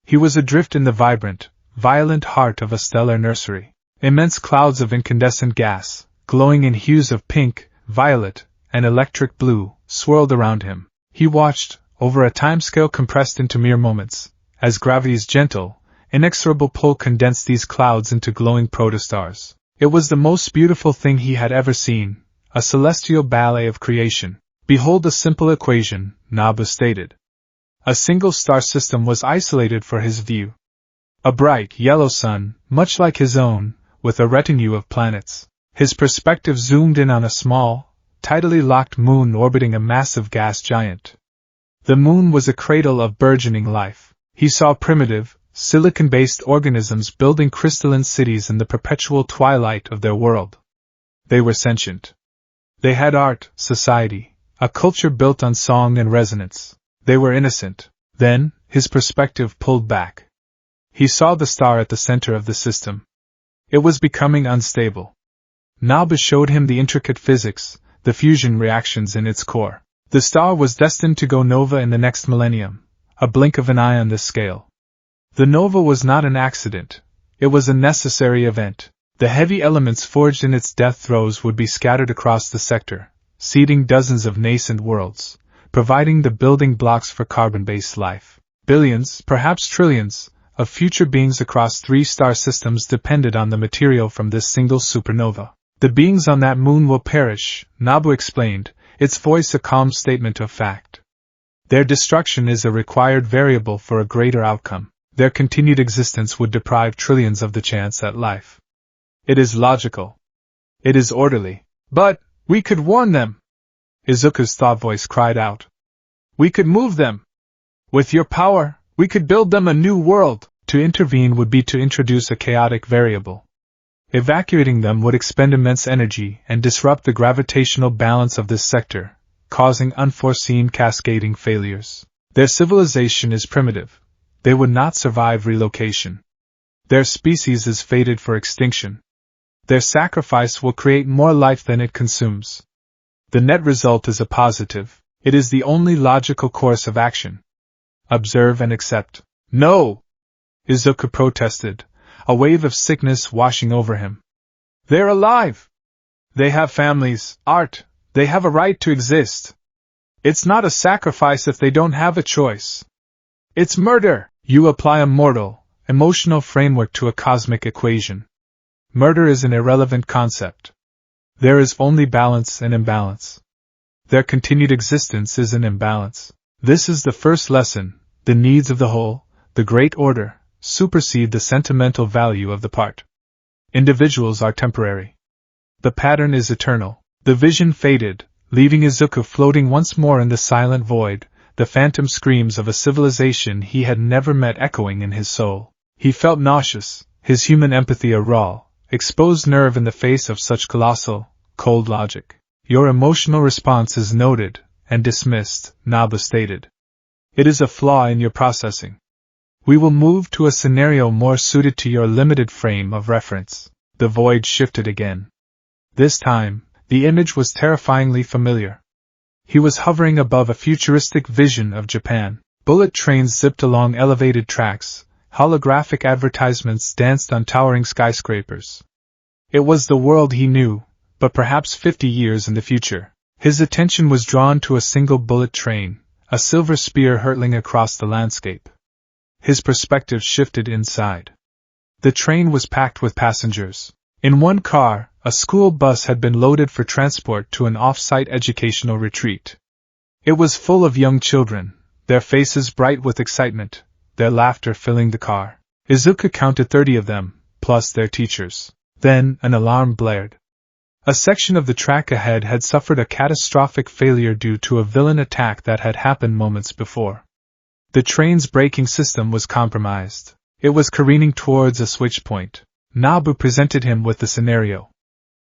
He was adrift in the vibrant, violent heart of a stellar nursery. Immense clouds of incandescent gas, glowing in hues of pink, violet, and electric blue, swirled around him. He watched, over a timescale compressed into mere moments, as gravity's gentle, inexorable pull condensed these clouds into glowing protostars. It was the most beautiful thing he had ever seen, a celestial ballet of creation. Behold a simple equation, Nabu stated. A single star system was isolated for his view. A bright, yellow sun, much like his own, with a retinue of planets. His perspective zoomed in on a small, tidally locked moon orbiting a massive gas giant. The moon was a cradle of burgeoning life. He saw primitive, silicon-based organisms building crystalline cities in the perpetual twilight of their world. They were sentient. They had art, society, a culture built on song and resonance. They were innocent. Then, his perspective pulled back. He saw the star at the center of the system. It was becoming unstable. Nabu showed him the intricate physics, the fusion reactions in its core. The star was destined to go nova in the next millennium, a blink of an eye on this scale. The nova was not an accident. It was a necessary event. The heavy elements forged in its death throes would be scattered across the sector, seeding dozens of nascent worlds, providing the building blocks for carbon-based life. Billions, perhaps trillions, of future beings across 3 star systems depended on the material from this single supernova. The beings on that moon will perish, Nabu explained, its voice a calm statement of fact. Their destruction is a required variable for a greater outcome. Their continued existence would deprive trillions of the chance at life. It is logical. It is orderly. But, we could warn them! Izuku's thought voice cried out. We could move them! With your power, we could build them a new world! To intervene would be to introduce a chaotic variable. Evacuating them would expend immense energy and disrupt the gravitational balance of this sector, causing unforeseen cascading failures. Their civilization is primitive. They would not survive relocation. Their species is fated for extinction. Their sacrifice will create more life than it consumes. The net result is a positive. It is the only logical course of action. Observe and accept. No! Izuku protested, a wave of sickness washing over him. They're alive! They have families, art, they have a right to exist. It's not a sacrifice if they don't have a choice. It's murder! You apply a mortal, emotional framework to a cosmic equation. Murder is an irrelevant concept. There is only balance and imbalance. Their continued existence is an imbalance. This is the first lesson. The needs of the whole, the great order, supersede the sentimental value of the part. Individuals are temporary. The pattern is eternal. The vision faded, leaving Izuku floating once more in the silent void, the phantom screams of a civilization he had never met echoing in his soul. He felt nauseous, his human empathy a raw, exposed nerve in the face of such colossal, cold logic. Your emotional response is noted and dismissed, Nabu stated. It is a flaw in your processing. We will move to a scenario more suited to your limited frame of reference. The void shifted again. This time, the image was terrifyingly familiar. He was hovering above a futuristic vision of Japan. Bullet trains zipped along elevated tracks, holographic advertisements danced on towering skyscrapers. It was the world he knew, but perhaps 50 years in the future. His attention was drawn to a single bullet train, a silver spear hurtling across the landscape. His perspective shifted inside. The train was packed with passengers. In one car, a school bus had been loaded for transport to an off-site educational retreat. It was full of young children, their faces bright with excitement, their laughter filling the car. Izuku counted 30 of them, plus their teachers. Then, an alarm blared. A section of the track ahead had suffered a catastrophic failure due to a villain attack that had happened moments before. The train's braking system was compromised. It was careening towards a switch point. Nabu presented him with the scenario.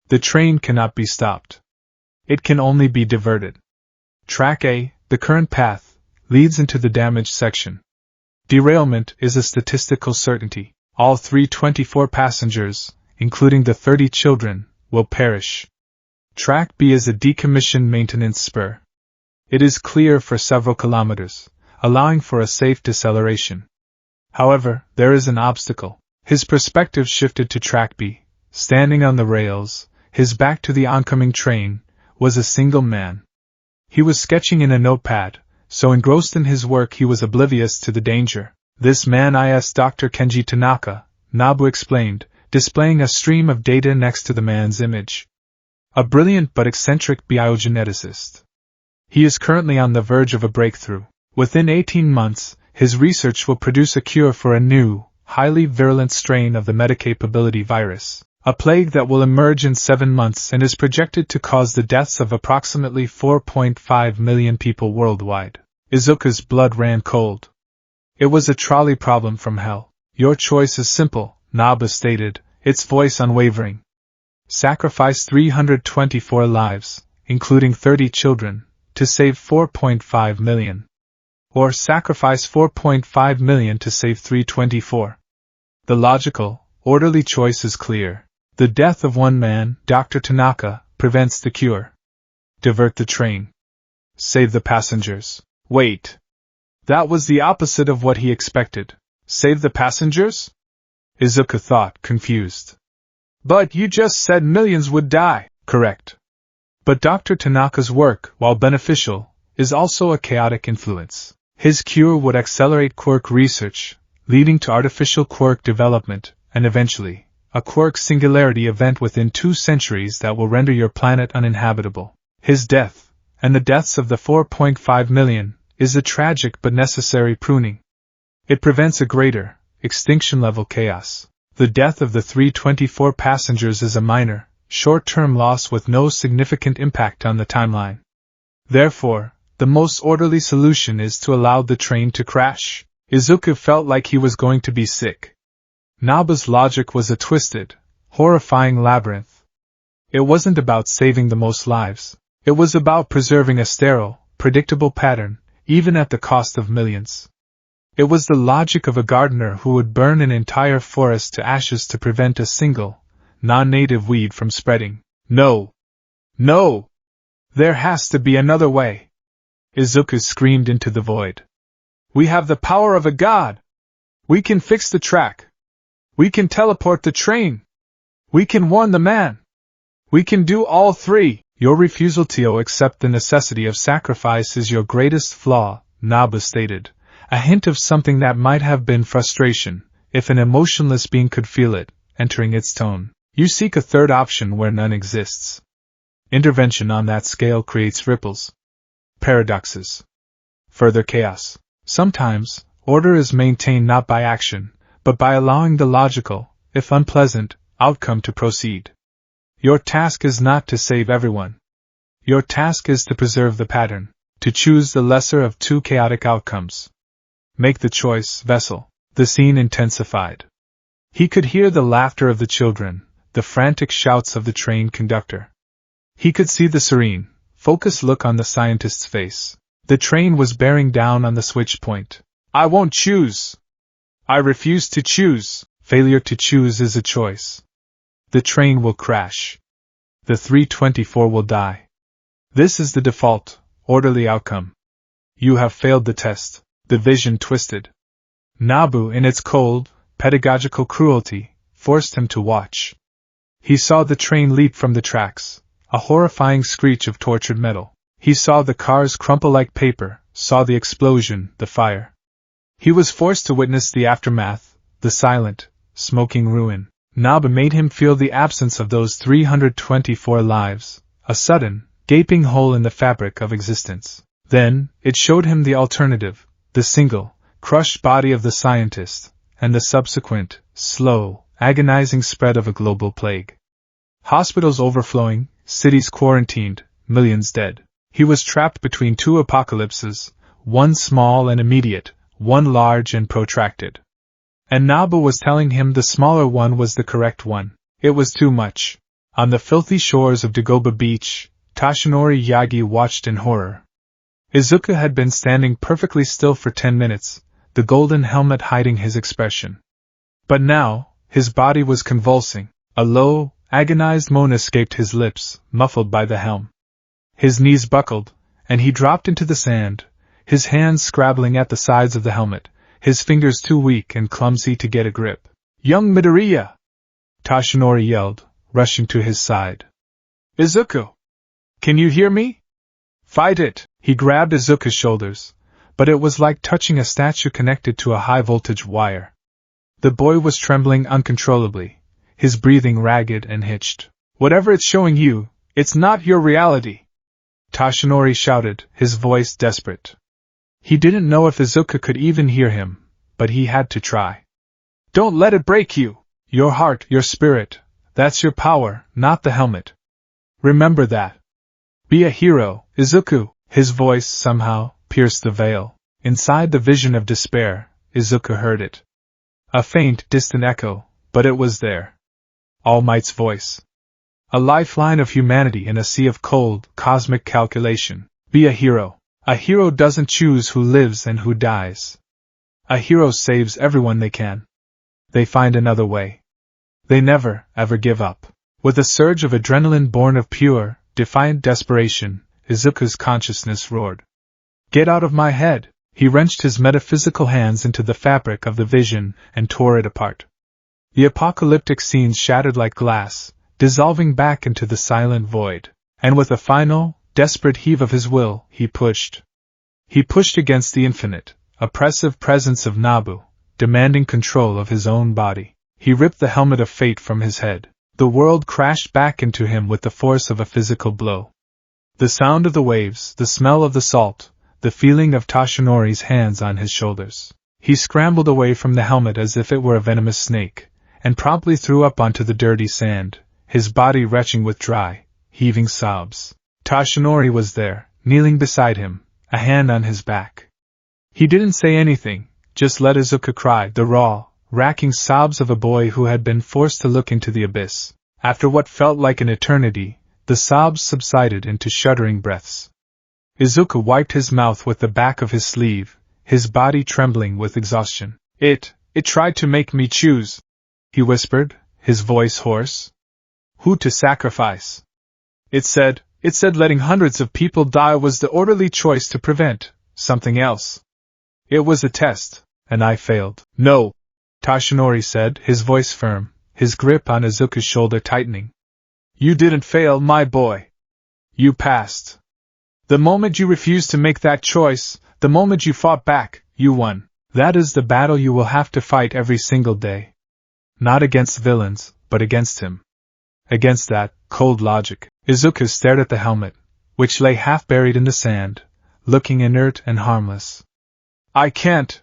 The train cannot be stopped. It can only be diverted. Track A, the current path, leads into the damaged section. Derailment is a statistical certainty. All 324 passengers, including the 30 children, will perish. Track B is a decommissioned maintenance spur. It is clear for several kilometers, allowing for a safe deceleration. However, there is an obstacle. His perspective shifted to Track B. Standing on the rails, his back to the oncoming train, was a single man. He was sketching in a notepad, so engrossed in his work he was oblivious to the danger. This man is Dr. Kenji Tanaka, Nabu explained, displaying a stream of data next to the man's image. A brilliant but eccentric biogeneticist. He is currently on the verge of a breakthrough. Within 18 months, his research will produce a cure for a new, highly virulent strain of the metacapability virus, a plague that will emerge in 7 months and is projected to cause the deaths of approximately 4.5 million people worldwide. Izuku's blood ran cold. It was a trolley problem from hell. Your choice is simple, Nabu stated, its voice unwavering. Sacrifice 324 lives, including 30 children, to save 4.5 million. Or sacrifice 4.5 million to save 324. The logical, orderly choice is clear. The death of one man, Dr. Tanaka, prevents the cure. Divert the train. Save the passengers. Wait. That was the opposite of what he expected. Save the passengers? Izuku thought, confused. But you just said millions would die. Correct. But Dr. Tanaka's work, while beneficial, is also a chaotic influence. His cure would accelerate quark research, leading to artificial quark development, and eventually, a quark singularity event within 2 centuries that will render your planet uninhabitable. His death, and the deaths of the 4.5 million, is a tragic but necessary pruning. It prevents a greater, extinction-level chaos. The death of the 324 passengers is a minor, short-term loss with no significant impact on the timeline. Therefore, the most orderly solution is to allow the train to crash. Izuku felt like he was going to be sick. Nabu's logic was a twisted, horrifying labyrinth. It wasn't about saving the most lives. It was about preserving a sterile, predictable pattern, even at the cost of millions. It was the logic of a gardener who would burn an entire forest to ashes to prevent a single, non-native weed from spreading. No! No! There has to be another way. Izuku screamed into the void. We have the power of a god! We can fix the track! We can teleport the train! We can warn the man! We can do all three! Your refusal to accept the necessity of sacrifice is your greatest flaw, Nabu stated, a hint of something that might have been frustration, if an emotionless being could feel it, entering its tone. You seek a third option where none exists. Intervention on that scale creates ripples, paradoxes, further chaos. Sometimes, order is maintained not by action, but by allowing the logical, if unpleasant, outcome to proceed. Your task is not to save everyone. Your task is to preserve the pattern, to choose the lesser of two chaotic outcomes. Make the choice, vessel. The scene intensified. He could hear the laughter of the children, the frantic shouts of the train conductor. He could see the serene, focused look on the scientist's face. The train was bearing down on the switch point. I won't choose. I refuse to choose. Failure to choose is a choice. The train will crash. The 324 will die. This is the default, orderly outcome. You have failed the test. The vision twisted. Nabu, in its cold, pedagogical cruelty, forced him to watch. He saw the train leap from the tracks, a horrifying screech of tortured metal. He saw the cars crumple like paper, saw the explosion, the fire. He was forced to witness the aftermath, the silent, smoking ruin. Nabu made him feel the absence of those 324 lives, a sudden, gaping hole in the fabric of existence. Then, it showed him the alternative, the single, crushed body of the scientist, and the subsequent, slow, agonizing spread of a global plague. Hospitals overflowing, cities quarantined, millions dead. He was trapped between two apocalypses, one small and immediate, one large and protracted. And Nabu was telling him the smaller one was the correct one. It was too much. On the filthy shores of Dagoba Beach, Tashinori Yagi watched in horror. Izuku had been standing perfectly still for 10 minutes, the golden helmet hiding his expression. But now, his body was convulsing. A low, agonized moan escaped his lips, muffled by the helm. His knees buckled, and he dropped into the sand, his hands scrabbling at the sides of the helmet, his fingers too weak and clumsy to get a grip. Young Midoriya! Tashinori yelled, rushing to his side. Izuku! Can you hear me? Fight it! He grabbed Izuku's shoulders, but it was like touching a statue connected to a high-voltage wire. The boy was trembling uncontrollably, his breathing ragged and hitched. Whatever it's showing you, it's not your reality! Tashinori shouted, his voice desperate. He didn't know if Izuku could even hear him, but he had to try. Don't let it break you! Your heart, your spirit, that's your power, not the helmet. Remember that. Be a hero, Izuku! His voice, somehow, pierced the veil. Inside the vision of despair, Izuku heard it. A faint, distant echo, but it was there. All Might's voice. A lifeline of humanity in a sea of cold, cosmic calculation. Be a hero. A hero doesn't choose who lives and who dies. A hero saves everyone they can. They find another way. They never, ever give up. With a surge of adrenaline born of pure, defiant desperation, Izuku's consciousness roared. Get out of my head! He wrenched his metaphysical hands into the fabric of the vision and tore it apart. The apocalyptic scenes shattered like glass, dissolving back into the silent void. And with a final, desperate heave of his will, he pushed. He pushed against the infinite, oppressive presence of Nabu, demanding control of his own body. He ripped the helmet of fate from his head. The world crashed back into him with the force of a physical blow. The sound of the waves, the smell of the salt, the feeling of Tashinori's hands on his shoulders. He scrambled away from the helmet as if it were a venomous snake, and promptly threw up onto the dirty sand, his body retching with dry, heaving sobs. Tashinori was there, kneeling beside him, a hand on his back. He didn't say anything, just let Izuku cry, the raw, racking sobs of a boy who had been forced to look into the abyss. After what felt like an eternity, the sobs subsided into shuddering breaths. Izuku wiped his mouth with the back of his sleeve, his body trembling with exhaustion. It tried to make me choose, he whispered, his voice hoarse. Who to sacrifice? It said, It said letting hundreds of people die was the orderly choice to prevent something else. It was a test, and I failed. No, Toshinori said, his voice firm, his grip on Izuku's shoulder tightening. You didn't fail, my boy. You passed. The moment you refused to make that choice, the moment you fought back, you won. That is the battle you will have to fight every single day. Not against villains, but against him. Against that cold logic. Izuku stared at the helmet, which lay half buried in the sand, looking inert and harmless. I can't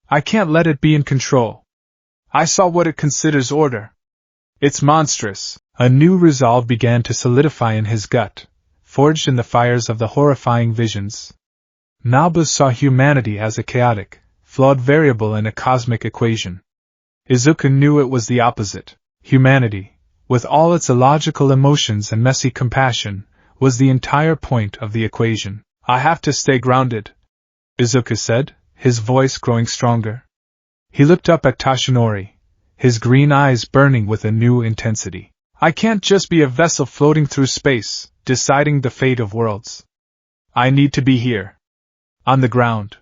let it be in control. I saw what it considers order. It's monstrous. A new resolve began to solidify in his gut, forged in the fires of the horrifying visions. Nabu saw humanity as a chaotic, flawed variable in a cosmic equation. Izuku knew it was the opposite. Humanity, with all its illogical emotions and messy compassion, was the entire point of the equation. I have to stay grounded, Izuku said, his voice growing stronger. He looked up at Toshinori, his green eyes burning with a new intensity. I can't just be a vessel floating through space, deciding the fate of worlds. I need to be here. On the ground.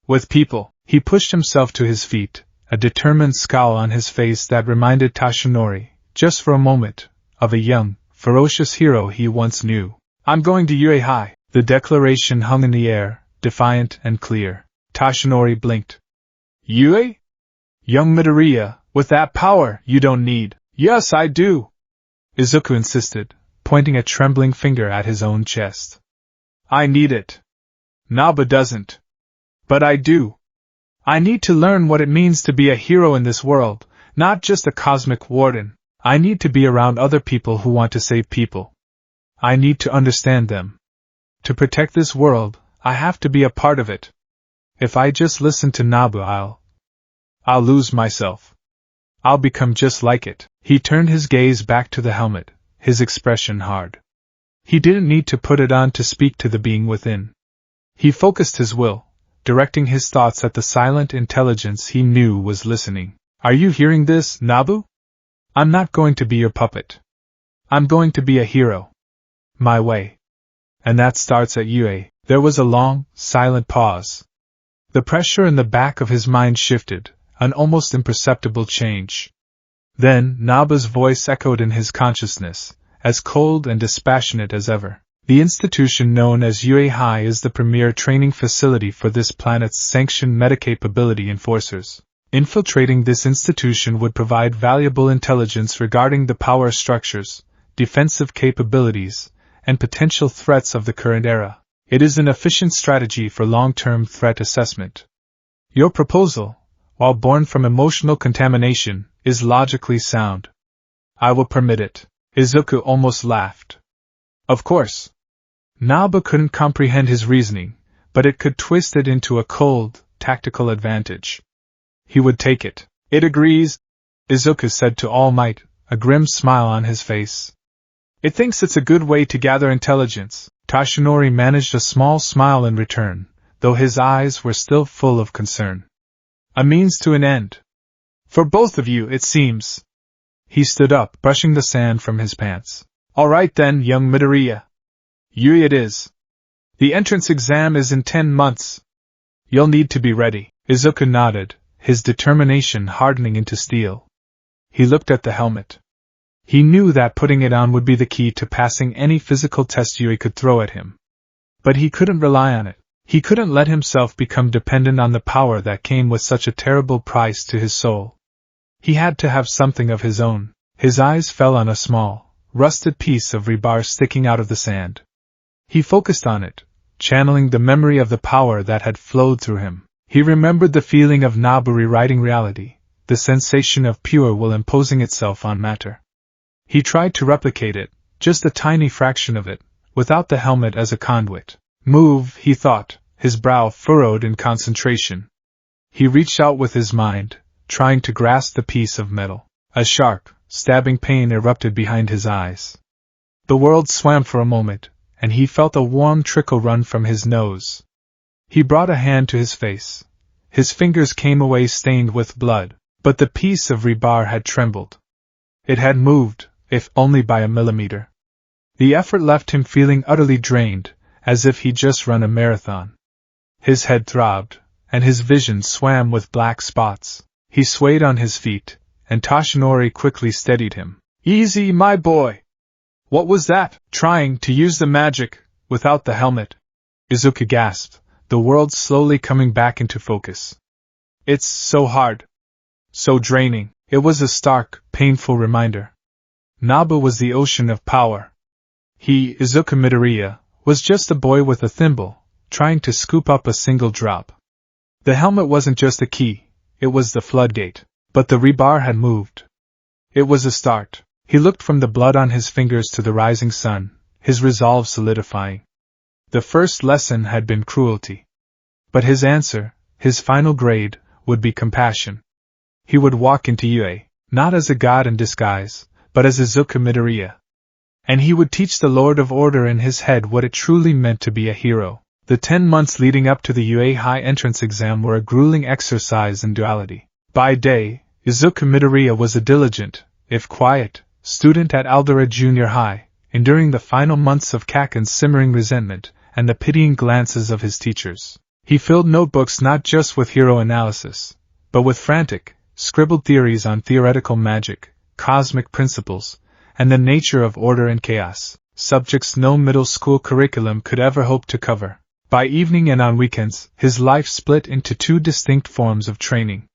With people. He pushed himself to his feet, a determined scowl on his face that reminded Toshinori, just for a moment, of a young, ferocious hero he once knew. I'm going to Yue High. The declaration hung in the air, defiant and clear. Toshinori blinked. Yue? Young Midoriya, with that power you don't need. Yes, I do, Izuku insisted, pointing a trembling finger at his own chest. I need it. Nabu doesn't. But I do. I need to learn what it means to be a hero in this world, not just a cosmic warden. I need to be around other people who want to save people. I need to understand them. To protect this world, I have to be a part of it. If I just listen to Nabu, I'll lose myself. I'll become just like it. He turned his gaze back to the helmet, his expression hard. He didn't need to put it on to speak to the being within. He focused his will, directing his thoughts at the silent intelligence he knew was listening. Are you hearing this, Nabu? I'm not going to be your puppet. I'm going to be a hero. My way. And that starts at Yue. There was a long, silent pause. The pressure in the back of his mind shifted, an almost imperceptible change. Then, Nabu's voice echoed in his consciousness, as cold and dispassionate as ever. The institution known as Yue High is the premier training facility for this planet's sanctioned meta-capability enforcers. Infiltrating this institution would provide valuable intelligence regarding the power structures, defensive capabilities, and potential threats of the current era. It is an efficient strategy for long-term threat assessment. Your proposal, while born from emotional contamination, is logically sound. I will permit it. Izuku almost laughed. Of course. Nabu couldn't comprehend his reasoning, but it could twist it into a cold, tactical advantage. He would take it. It agrees, Izuku said to All Might, a grim smile on his face. It thinks it's a good way to gather intelligence. Toshinori managed a small smile in return, though his eyes were still full of concern. A means to an end. For both of you, it seems. He stood up, brushing the sand from his pants. All right then, young Midoriya. Yui it is. The entrance exam is in 10 months. You'll need to be ready. Izuku nodded, his determination hardening into steel. He looked at the helmet. He knew that putting it on would be the key to passing any physical test Yui could throw at him. But he couldn't rely on it. He couldn't let himself become dependent on the power that came with such a terrible price to his soul. He had to have something of his own. His eyes fell on a small, rusted piece of rebar sticking out of the sand. He focused on it, channeling the memory of the power that had flowed through him. He remembered the feeling of Nabu rewriting reality, the sensation of pure will imposing itself on matter. He tried to replicate it, just a tiny fraction of it, without the helmet as a conduit. Move, he thought, his brow furrowed in concentration. He reached out with his mind, trying to grasp the piece of metal. A sharp, stabbing pain erupted behind his eyes. The world swam for a moment, and he felt a warm trickle run from his nose. He brought a hand to his face. His fingers came away stained with blood, but the piece of rebar had trembled. It had moved, if only by a millimeter. The effort left him feeling utterly drained, as if he'd just run a marathon. His head throbbed, and his vision swam with black spots. He swayed on his feet, and Toshinori quickly steadied him. "Easy, my boy!" "What was that?" "Trying to use the magic, without the helmet," Izuku gasped, the world slowly coming back into focus. "It's so hard. So draining." It was a stark, painful reminder. Nabu was the ocean of power. He, Izuku Midoriya, was just a boy with a thimble, trying to scoop up a single drop. The helmet wasn't just a key, it was the floodgate. But the rebar had moved. It was a start. He looked from the blood on his fingers to the rising sun, his resolve solidifying. The first lesson had been cruelty. But his answer, his final grade, would be compassion. He would walk into UA, not as a god in disguise, but as Izuku Midoriya. And he would teach the Lord of Order in his head what it truly meant to be a hero. The 10 months leading up to the UA High entrance exam were a grueling exercise in duality. By day, Izuku Midoriya was a diligent, if quiet, student at Aldera Junior High, enduring the final months of Kaken's simmering resentment and the pitying glances of his teachers. He filled notebooks not just with hero analysis, but with frantic, scribbled theories on theoretical magic, cosmic principles, and the nature of order and chaos, subjects no middle school curriculum could ever hope to cover. By evening and on weekends, his life split into 2 distinct forms of training.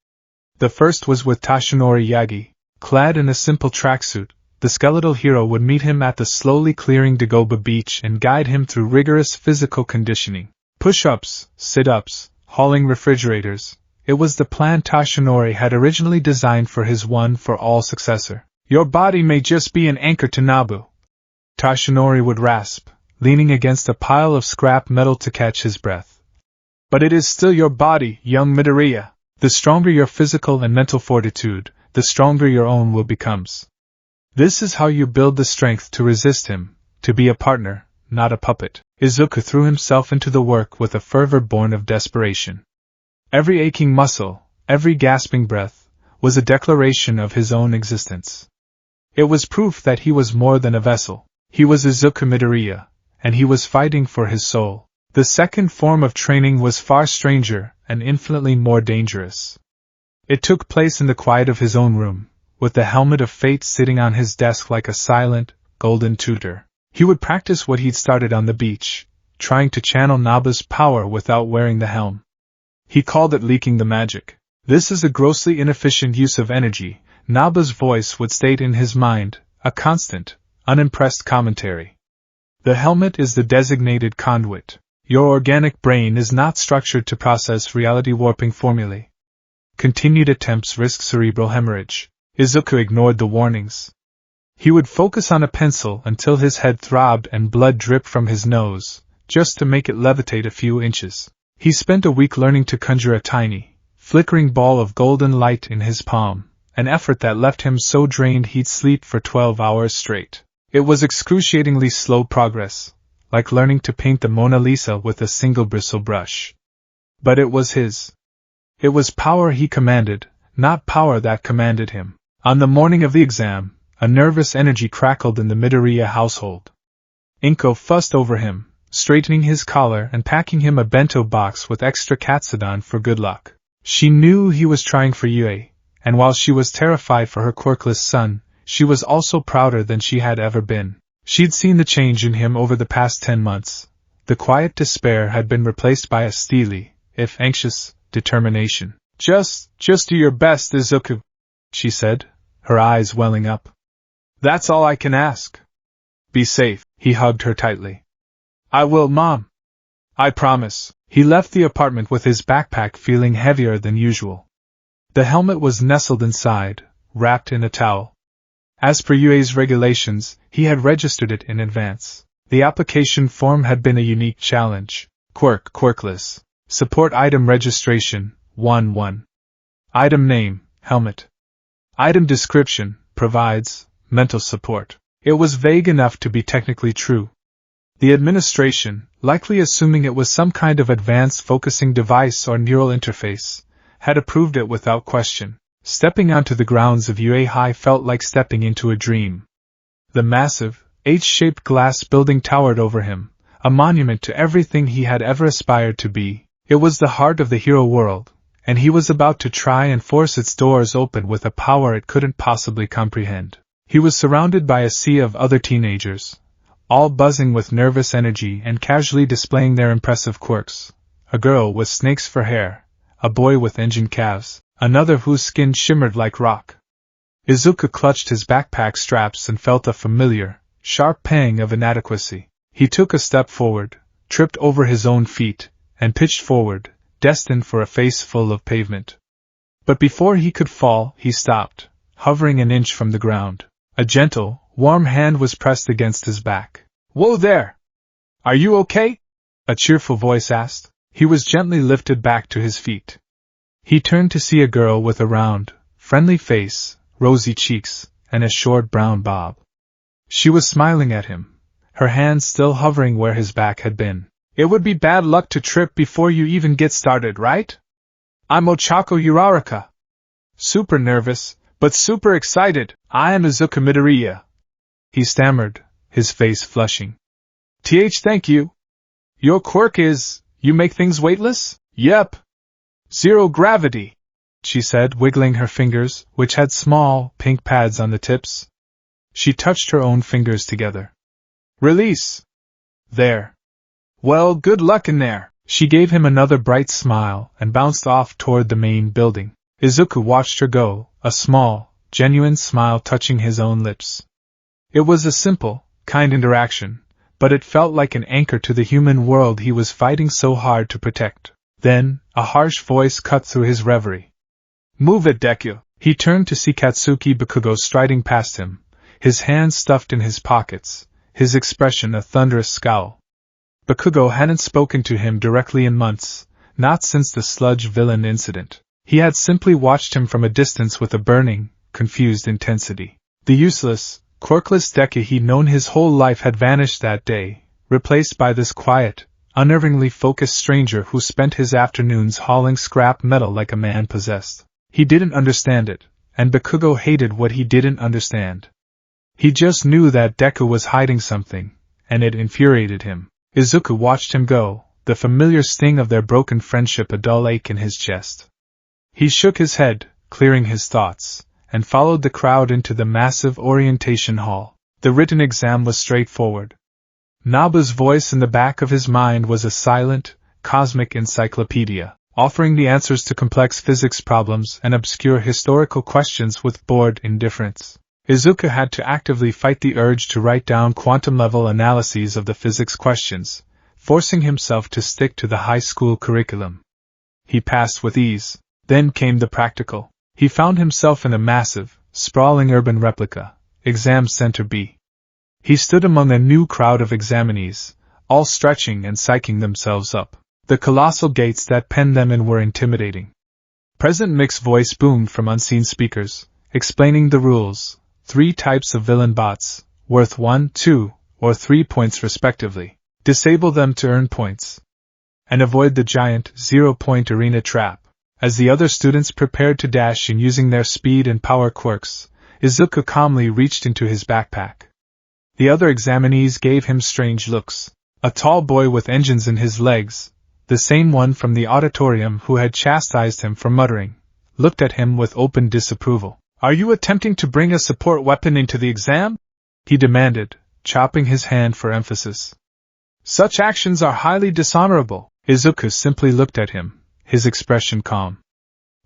The first was with Toshinori Yagi. Clad in a simple tracksuit, the skeletal hero would meet him at the slowly clearing Dagoba beach and guide him through rigorous physical conditioning. Push-ups, sit-ups, hauling refrigerators. It was the plan Toshinori had originally designed for his one-for-all successor. "Your body may just be an anchor to Nabu," Toshinori would rasp, leaning against a pile of scrap metal to catch his breath. "But it is still your body, young Midoriya. The stronger your physical and mental fortitude, the stronger your own will becomes. This is how you build the strength to resist him, to be a partner, not a puppet." Izuku threw himself into the work with a fervor born of desperation. Every aching muscle, every gasping breath, was a declaration of his own existence. It was proof that he was more than a vessel. He was Izuku Midoriya, and he was fighting for his soul. The second form of training was far stranger and infinitely more dangerous. It took place in the quiet of his own room, with the helmet of fate sitting on his desk like a silent, golden tutor. He would practice what he'd started on the beach, trying to channel Nabu's power without wearing the helm. He called it leaking the magic. "This is a grossly inefficient use of energy," Nabu's voice would state in his mind, a constant, unimpressed commentary. "The helmet is the designated conduit. Your organic brain is not structured to process reality-warping formulae. Continued attempts risk cerebral hemorrhage." Izuku ignored the warnings. He would focus on a pencil until his head throbbed and blood dripped from his nose, just to make it levitate a few inches. He spent a week learning to conjure a tiny, flickering ball of golden light in his palm, an effort that left him so drained he'd sleep for 12 hours straight. It was excruciatingly slow progress, like learning to paint the Mona Lisa with a single bristle brush. But it was his. It was power he commanded, not power that commanded him. On the morning of the exam, a nervous energy crackled in the Midoriya household. Inko fussed over him, straightening his collar and packing him a bento box with extra katsudon for good luck. She knew he was trying for UA, and while she was terrified for her quirkless son, she was also prouder than she had ever been. She'd seen the change in him over the past 10 months. The quiet despair had been replaced by a steely, if anxious, determination. Just do your best, Izuku," she said, her eyes welling up. "That's all I can ask. Be safe." He hugged her tightly. "I will, Mom. I promise." He left the apartment with his backpack feeling heavier than usual. The helmet was nestled inside, wrapped in a towel. As per UA's regulations, he had registered it in advance. The application form had been a unique challenge. Quirkless. Support item registration, 1-1. Item name, helmet. Item description, provides, mental support. It was vague enough to be technically true. The administration, likely assuming it was some kind of advanced focusing device or neural interface, had approved it without question. Stepping onto the grounds of UA High felt like stepping into a dream. The massive, H-shaped glass building towered over him, a monument to everything he had ever aspired to be. It was the heart of the hero world, and he was about to try and force its doors open with a power it couldn't possibly comprehend. He was surrounded by a sea of other teenagers, all buzzing with nervous energy and casually displaying their impressive quirks. A girl with snakes for hair, a boy with engine calves, another whose skin shimmered like rock. Izuku clutched his backpack straps and felt a familiar, sharp pang of inadequacy. He took a step forward, tripped over his own feet, and pitched forward, destined for a face full of pavement. But before he could fall, he stopped, hovering an inch from the ground. A gentle, warm hand was pressed against his back. "Whoa there! Are you okay?" a cheerful voice asked. He was gently lifted back to his feet. He turned to see a girl with a round, friendly face, rosy cheeks, and a short brown bob. She was smiling at him, her hands still hovering where his back had been. "It would be bad luck to trip before you even get started, right? I'm Ochako Uraraka. Super nervous, but super excited. I am Izuku Midoriya," he stammered, his face flushing. Thank you. Your quirk is, you make things weightless?" "Yep. Zero gravity," she said, wiggling her fingers, which had small, pink pads on the tips. She touched her own fingers together. "Release. There. Well, good luck in there." She gave him another bright smile and bounced off toward the main building. Izuku watched her go, a small, genuine smile touching his own lips. It was a simple, kind interaction, but it felt like an anchor to the human world he was fighting so hard to protect. Then, a harsh voice cut through his reverie. "Move it, Deku." He turned to see Katsuki Bakugo striding past him, his hands stuffed in his pockets, his expression a thunderous scowl. Bakugo hadn't spoken to him directly in months, not since the sludge villain incident. He had simply watched him from a distance with a burning, confused intensity. The useless, quirkless Deku he'd known his whole life had vanished that day, replaced by this quiet, unnervingly focused stranger who spent his afternoons hauling scrap metal like a man possessed. He didn't understand it, and Bakugo hated what he didn't understand. He just knew that Deku was hiding something, and it infuriated him. Izuku watched him go, the familiar sting of their broken friendship a dull ache in his chest. He shook his head, clearing his thoughts, and followed the crowd into the massive orientation hall. The written exam was straightforward. Nabu's voice in the back of his mind was a silent, cosmic encyclopedia, offering the answers to complex physics problems and obscure historical questions with bored indifference. Izuku had to actively fight the urge to write down quantum-level analyses of the physics questions, forcing himself to stick to the high school curriculum. He passed with ease. Then came the practical. He found himself in a massive, sprawling urban replica, Exam Center B. He stood among a new crowd of examinees, all stretching and psyching themselves up. The colossal gates that penned them in were intimidating. President Mick's voice boomed from unseen speakers, explaining the rules: 3 types of villain bots, worth 1, 2, or 3 points respectively. Disable them to earn points. And avoid the giant, 0-point arena trap. As the other students prepared to dash in using their speed and power quirks, Izuku calmly reached into his backpack. The other examinees gave him strange looks. A tall boy with engines in his legs, the same one from the auditorium who had chastised him for muttering, looked at him with open disapproval. "Are you attempting to bring a support weapon into the exam?" he demanded, chopping his hand for emphasis. "Such actions are highly dishonorable." Izuku simply looked at him, his expression calm.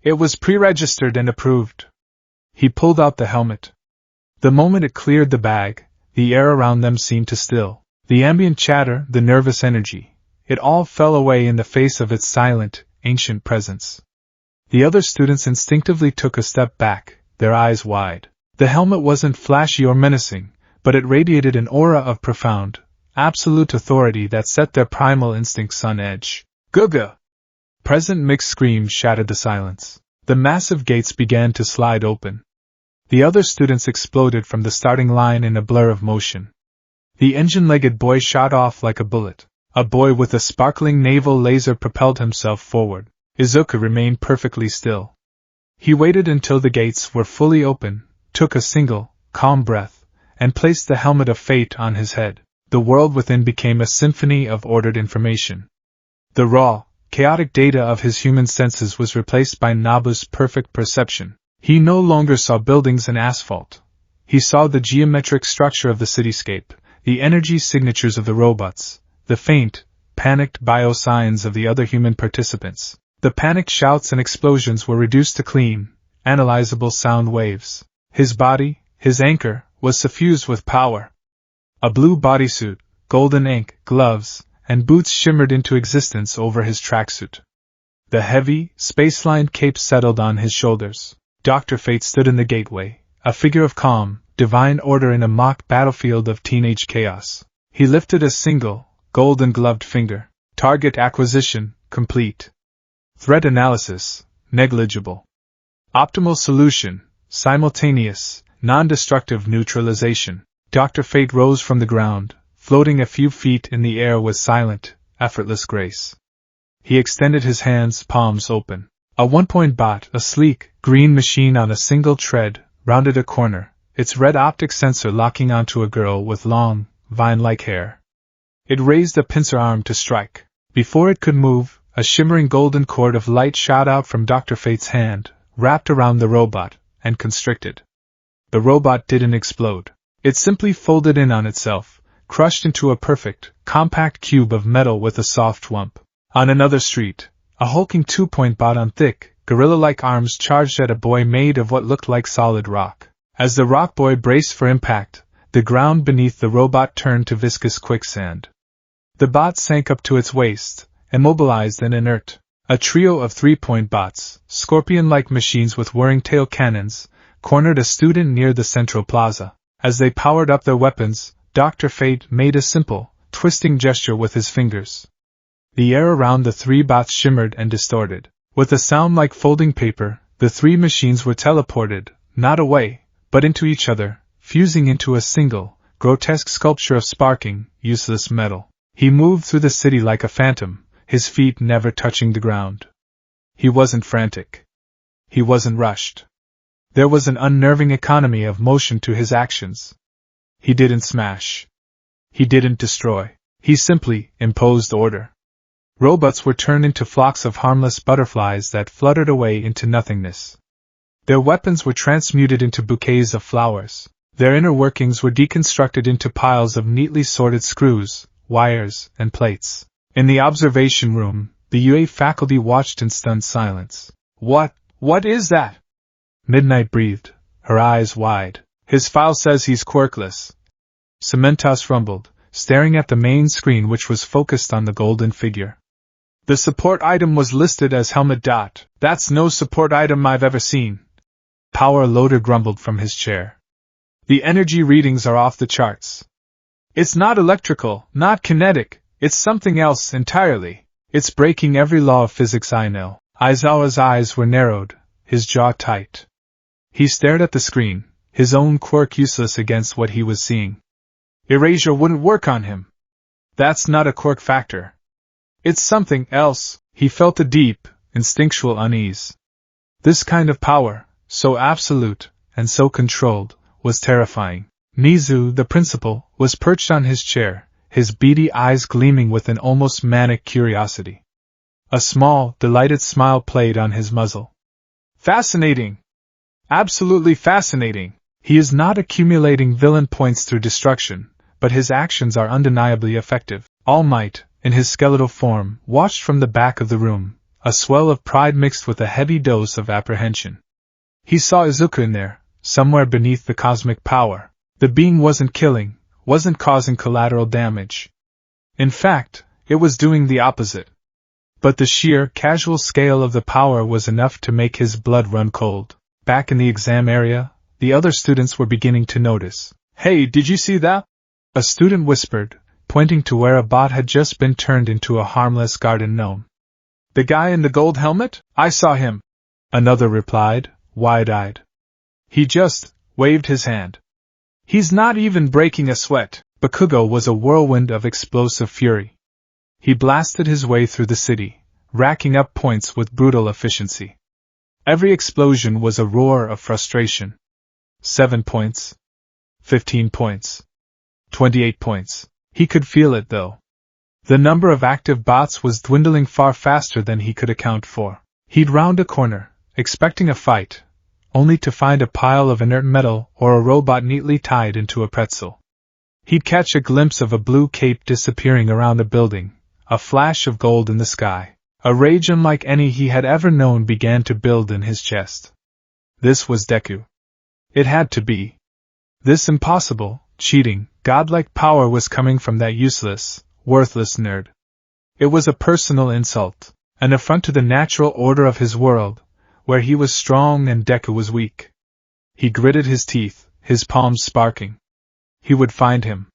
"It was pre-registered and approved." He pulled out the helmet. The moment it cleared the bag, the air around them seemed to still. The ambient chatter, the nervous energy, it all fell away in the face of its silent, ancient presence. The other students instinctively took a step back, their eyes wide. The helmet wasn't flashy or menacing, but it radiated an aura of profound, absolute authority that set their primal instincts on edge. "Guga!" President Mick's scream shattered the silence. The massive gates began to slide open. The other students exploded from the starting line in a blur of motion. The engine-legged boy shot off like a bullet. A boy with a sparkling naval laser propelled himself forward. Izuku remained perfectly still. He waited until the gates were fully open, took a single, calm breath, and placed the helmet of fate on his head. The world within became a symphony of ordered information. The raw, chaotic data of his human senses was replaced by Nabu's perfect perception. He no longer saw buildings and asphalt. He saw the geometric structure of the cityscape, the energy signatures of the robots, the faint, panicked biosigns of the other human participants. The panicked shouts and explosions were reduced to clean, analyzable sound waves. His body, his anchor, was suffused with power. A blue bodysuit, golden ink, gloves, and boots shimmered into existence over his tracksuit. The heavy, space-lined cape settled on his shoulders. Dr. Fate stood in the gateway, a figure of calm, divine order in a mock battlefield of teenage chaos. He lifted a single, golden-gloved finger. Target acquisition, complete. Threat analysis, negligible. Optimal solution, simultaneous, non-destructive neutralization. Dr. Fate rose from the ground, floating a few feet in the air with silent, effortless grace. He extended his hands, palms open. A one-point bot, a sleek, green machine on a single tread, rounded a corner, its red optic sensor locking onto a girl with long, vine-like hair. It raised a pincer arm to strike. Before it could move, a shimmering golden cord of light shot out from Dr. Fate's hand, wrapped around the robot, and constricted. The robot didn't explode. It simply folded in on itself, crushed into a perfect, compact cube of metal with a soft whump. On another street, a hulking two-point bot on thick, gorilla-like arms charged at a boy made of what looked like solid rock. As the rock boy braced for impact, the ground beneath the robot turned to viscous quicksand. The bot sank up to its waist, immobilized and inert. A trio of three-point bots, scorpion-like machines with whirring tail cannons, cornered a student near the central plaza. As they powered up their weapons, Dr. Fate made a simple, twisting gesture with his fingers. The air around the three bots shimmered and distorted. With a sound like folding paper, the three machines were teleported, not away, but into each other, fusing into a single, grotesque sculpture of sparking, useless metal. He moved through the city like a phantom, his feet never touching the ground. He wasn't frantic. He wasn't rushed. There was an unnerving economy of motion to his actions. He didn't smash. He didn't destroy. He simply imposed order. Robots were turned into flocks of harmless butterflies that fluttered away into nothingness. Their weapons were transmuted into bouquets of flowers. Their inner workings were deconstructed into piles of neatly sorted screws, wires, and plates. In the observation room, the UA faculty watched in stunned silence. What is that? Midnight breathed, her eyes wide. His file says he's quirkless. Cementos rumbled, staring at the main screen which was focused on the golden figure. The support item was listed as helmet. That's no support item I've ever seen. Power Loader grumbled from his chair. The energy readings are off the charts. It's not electrical, not kinetic, it's something else entirely. It's breaking every law of physics I know. Aizawa's eyes were narrowed, his jaw tight. He stared at the screen, his own quirk useless against what he was seeing. Erasure wouldn't work on him. That's not a quirk factor. It's something else. He felt a deep, instinctual unease. This kind of power, so absolute, and so controlled, was terrifying. Mizu, the principal, was perched on his chair, his beady eyes gleaming with an almost manic curiosity. A small, delighted smile played on his muzzle. Fascinating! Absolutely fascinating! He is not accumulating villain points through destruction, but his actions are undeniably effective. All Might, in his skeletal form, watched from the back of the room, a swell of pride mixed with a heavy dose of apprehension. He saw Izuku in there, somewhere beneath the cosmic power. The being wasn't killing, wasn't causing collateral damage. In fact, it was doing the opposite. But the sheer, casual scale of the power was enough to make his blood run cold. Back in the exam area, the other students were beginning to notice. Hey, did you see that? A student whispered, pointing to where a bot had just been turned into a harmless garden gnome. The guy in the gold helmet? I saw him. Another replied, wide-eyed. He just waved his hand. He's not even breaking a sweat. Bakugo was a whirlwind of explosive fury. He blasted his way through the city, racking up points with brutal efficiency. Every explosion was a roar of frustration. 7 points. 15 points. 28 points. He could feel it though. The number of active bots was dwindling far faster than he could account for. He'd round a corner, expecting a fight, only to find a pile of inert metal or a robot neatly tied into a pretzel. He'd catch a glimpse of a blue cape disappearing around a building, a flash of gold in the sky. A rage unlike any he had ever known began to build in his chest. This was Deku. It had to be. This impossible, cheating, godlike power was coming from that useless, worthless nerd. It was a personal insult, an affront to the natural order of his world, where he was strong and Deku was weak. He gritted his teeth, his palms sparking. He would find him.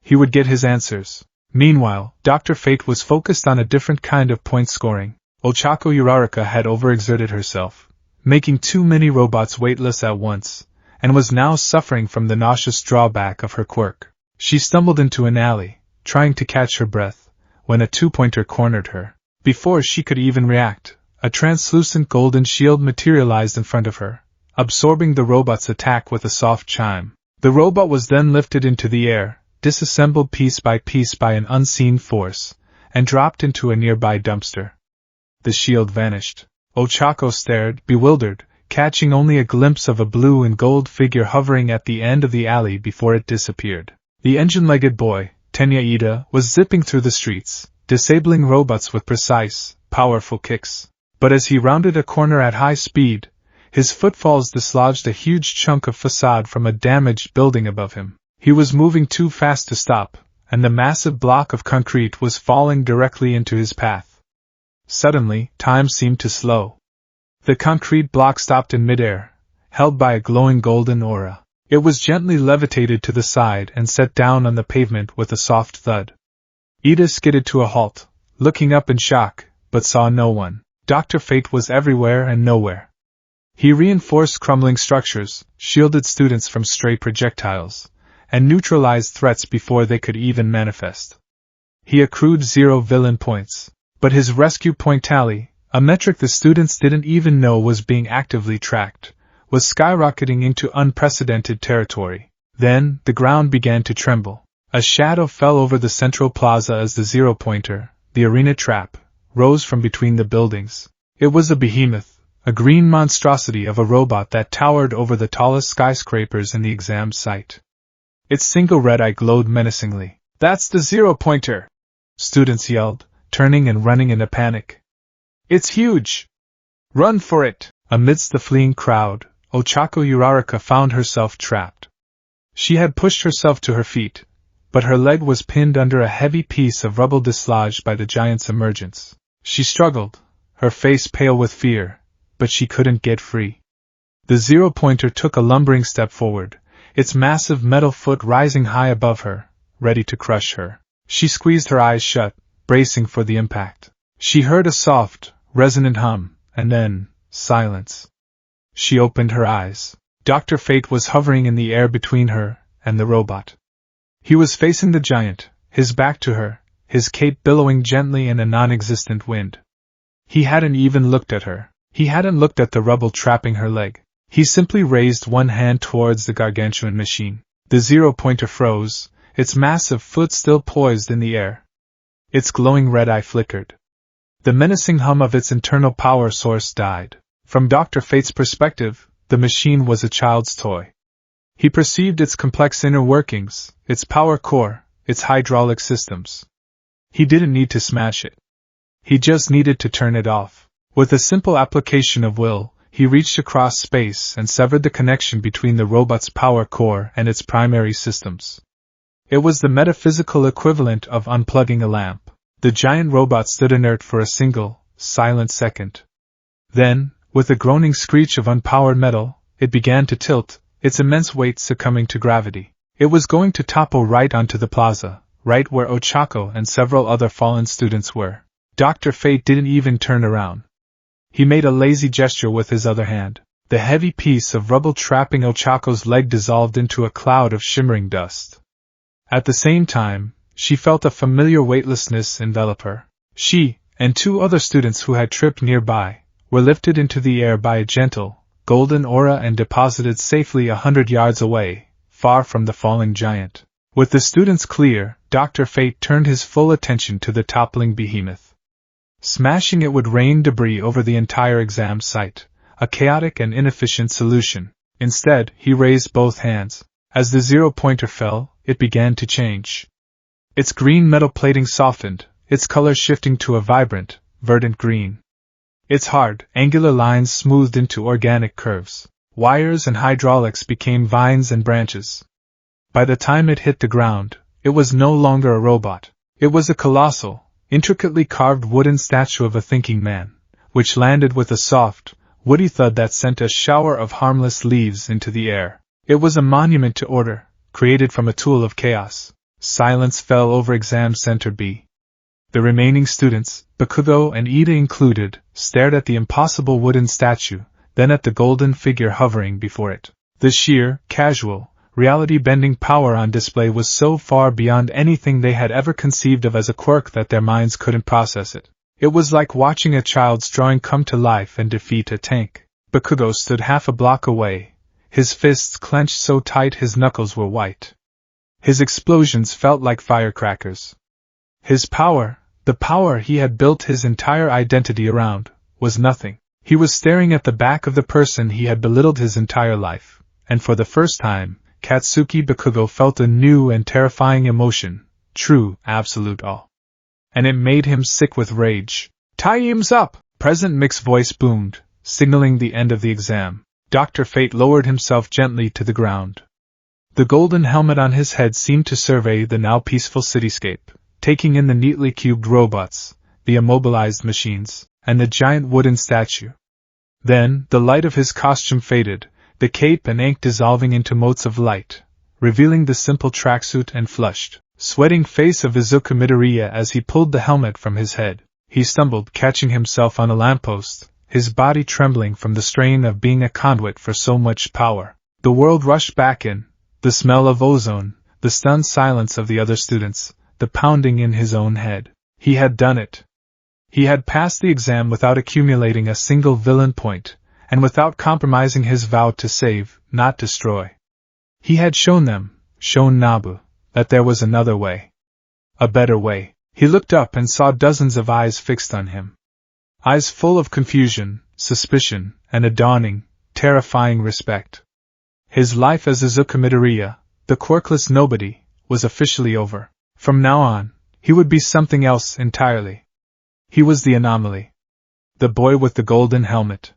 He would get his answers. Meanwhile, Dr. Fate was focused on a different kind of point scoring. Ochako Uraraka had overexerted herself, making too many robots weightless at once, and was now suffering from the nauseous drawback of her quirk. She stumbled into an alley, trying to catch her breath, when a two-pointer cornered her. Before she could even react, a translucent golden shield materialized in front of her, absorbing the robot's attack with a soft chime. The robot was then lifted into the air, disassembled piece by an unseen force, and dropped into a nearby dumpster. The shield vanished. Ochako stared, bewildered, catching only a glimpse of a blue and gold figure hovering at the end of the alley before it disappeared. The engine-legged boy, Tenya Ida, was zipping through the streets, disabling robots with precise, powerful kicks. But as he rounded a corner at high speed, his footfalls dislodged a huge chunk of facade from a damaged building above him. He was moving too fast to stop, and the massive block of concrete was falling directly into his path. Suddenly, time seemed to slow. The concrete block stopped in midair, held by a glowing golden aura. It was gently levitated to the side and set down on the pavement with a soft thud. Ida skidded to a halt, looking up in shock, but saw no one. Dr. Fate was everywhere and nowhere. He reinforced crumbling structures, shielded students from stray projectiles, and neutralized threats before they could even manifest. He accrued 0 villain points, but his rescue point tally, a metric the students didn't even know was being actively tracked, was skyrocketing into unprecedented territory. Then, the ground began to tremble. A shadow fell over the central plaza as the zero-pointer, the arena trap, rose from between the buildings. It was a behemoth, a green monstrosity of a robot that towered over the tallest skyscrapers in the exam site. Its single red eye glowed menacingly. "That's the zero-pointer!" Students yelled, turning and running in a panic. "It's huge! Run for it!" Amidst the fleeing crowd, Ochako Uraraka found herself trapped. She had pushed herself to her feet, but her leg was pinned under a heavy piece of rubble dislodged by the giant's emergence. She struggled, her face pale with fear, but she couldn't get free. The zero-pointer took a lumbering step forward, its massive metal foot rising high above her, ready to crush her. She squeezed her eyes shut, bracing for the impact. She heard a soft, resonant hum, and then, silence. She opened her eyes. Dr. Fate was hovering in the air between her and the robot. He was facing the giant, his back to her, his cape billowing gently in a non-existent wind. He hadn't even looked at her. He hadn't looked at the rubble trapping her leg. He simply raised one hand towards the gargantuan machine. The zero-pointer froze, its massive foot still poised in the air. Its glowing red eye flickered. The menacing hum of its internal power source died. From Dr. Fate's perspective, the machine was a child's toy. He perceived its complex inner workings, its power core, its hydraulic systems. He didn't need to smash it. He just needed to turn it off. With a simple application of will, he reached across space and severed the connection between the robot's power core and its primary systems. It was the metaphysical equivalent of unplugging a lamp. The giant robot stood inert for a single, silent second. Then, with a groaning screech of unpowered metal, it began to tilt, its immense weight succumbing to gravity. It was going to topple right onto the plaza, right where Ochako and several other fallen students were. Dr. Fate didn't even turn around. He made a lazy gesture with his other hand. The heavy piece of rubble trapping Ochako's leg dissolved into a cloud of shimmering dust. At the same time, she felt a familiar weightlessness envelop her. She, and 2 other students who had tripped nearby, were lifted into the air by a gentle, golden aura and deposited safely 100 yards away, far from the falling giant. With the students clear, Dr. Fate turned his full attention to the toppling behemoth. Smashing it would rain debris over the entire exam site, a chaotic and inefficient solution. Instead, he raised both hands. As the zero-pointer fell, it began to change. Its green metal plating softened, its color shifting to a vibrant, verdant green. Its hard, angular lines smoothed into organic curves. Wires and hydraulics became vines and branches. By the time it hit the ground, it was no longer a robot. It was a colossal, intricately carved wooden statue of a thinking man, which landed with a soft, woody thud that sent a shower of harmless leaves into the air. It was a monument to order, created from a tool of chaos. Silence fell over Exam Center B. The remaining students, Bakugo and Ida included, stared at the impossible wooden statue, then at the golden figure hovering before it. The sheer, casual, reality-bending power on display was so far beyond anything they had ever conceived of as a quirk that their minds couldn't process it. It was like watching a child's drawing come to life and defeat a tank. Bakugo stood half a block away, his fists clenched so tight his knuckles were white. His explosions felt like firecrackers. His power, the power he had built his entire identity around, was nothing. He was staring at the back of the person he had belittled his entire life, and for the first time, Katsuki Bakugo felt a new and terrifying emotion, true, absolute awe. And it made him sick with rage. "Time's up!" President Mick's voice boomed, signaling the end of the exam. Dr. Fate lowered himself gently to the ground. The golden helmet on his head seemed to survey the now peaceful cityscape, taking in the neatly cubed robots, the immobilized machines, and the giant wooden statue. Then, the light of his costume faded, the cape and ink dissolving into motes of light, revealing the simple tracksuit and flushed, sweating face of Izuku Midoriya as he pulled the helmet from his head. He stumbled, catching himself on a lamppost, his body trembling from the strain of being a conduit for so much power. The world rushed back in, the smell of ozone, the stunned silence of the other students, the pounding in his own head. He had done it. He had passed the exam without accumulating a single villain point, and without compromising his vow to save, not destroy. He had shown them, shown Nabu, that there was another way. A better way. He looked up and saw dozens of eyes fixed on him. Eyes full of confusion, suspicion, and a dawning, terrifying respect. His life as Izuku Midoriya, the quirkless nobody, was officially over. From now on, he would be something else entirely. He was the anomaly. The boy with the golden helmet.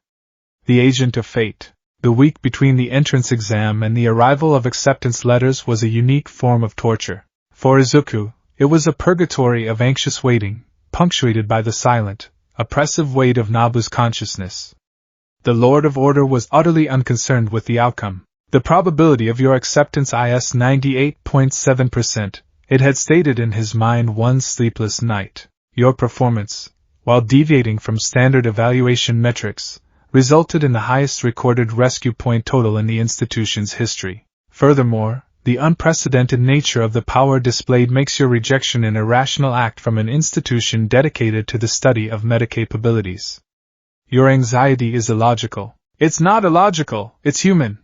The agent of fate. The week between the entrance exam and the arrival of acceptance letters was a unique form of torture. For Izuku, it was a purgatory of anxious waiting, punctuated by the silent, oppressive weight of Nabu's consciousness. The Lord of Order was utterly unconcerned with the outcome. The probability of your acceptance is 98.7%, it had stated in his mind one sleepless night. Your performance, while deviating from standard evaluation metrics, resulted in the highest recorded rescue point total in the institution's history. Furthermore, the unprecedented nature of the power displayed makes your rejection an irrational act from an institution dedicated to the study of meta-capabilities. Your anxiety is illogical. It's not illogical, it's human.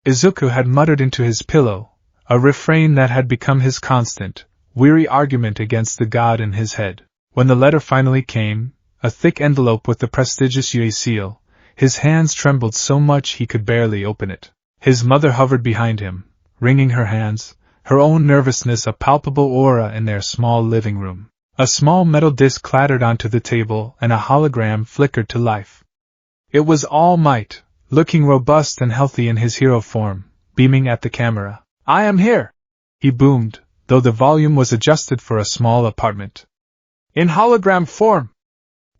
Izuku had muttered into his pillow, a refrain that had become his constant, weary argument against the god in his head. When the letter finally came, a thick envelope with the prestigious UA seal, his hands trembled so much he could barely open it. His mother hovered behind him, wringing her hands, her own nervousness a palpable aura in their small living room. A small metal disc clattered onto the table and a hologram flickered to life. It was All Might, looking robust and healthy in his hero form, beaming at the camera. "I am here!" he boomed, though the volume was adjusted for a small apartment. "In hologram form!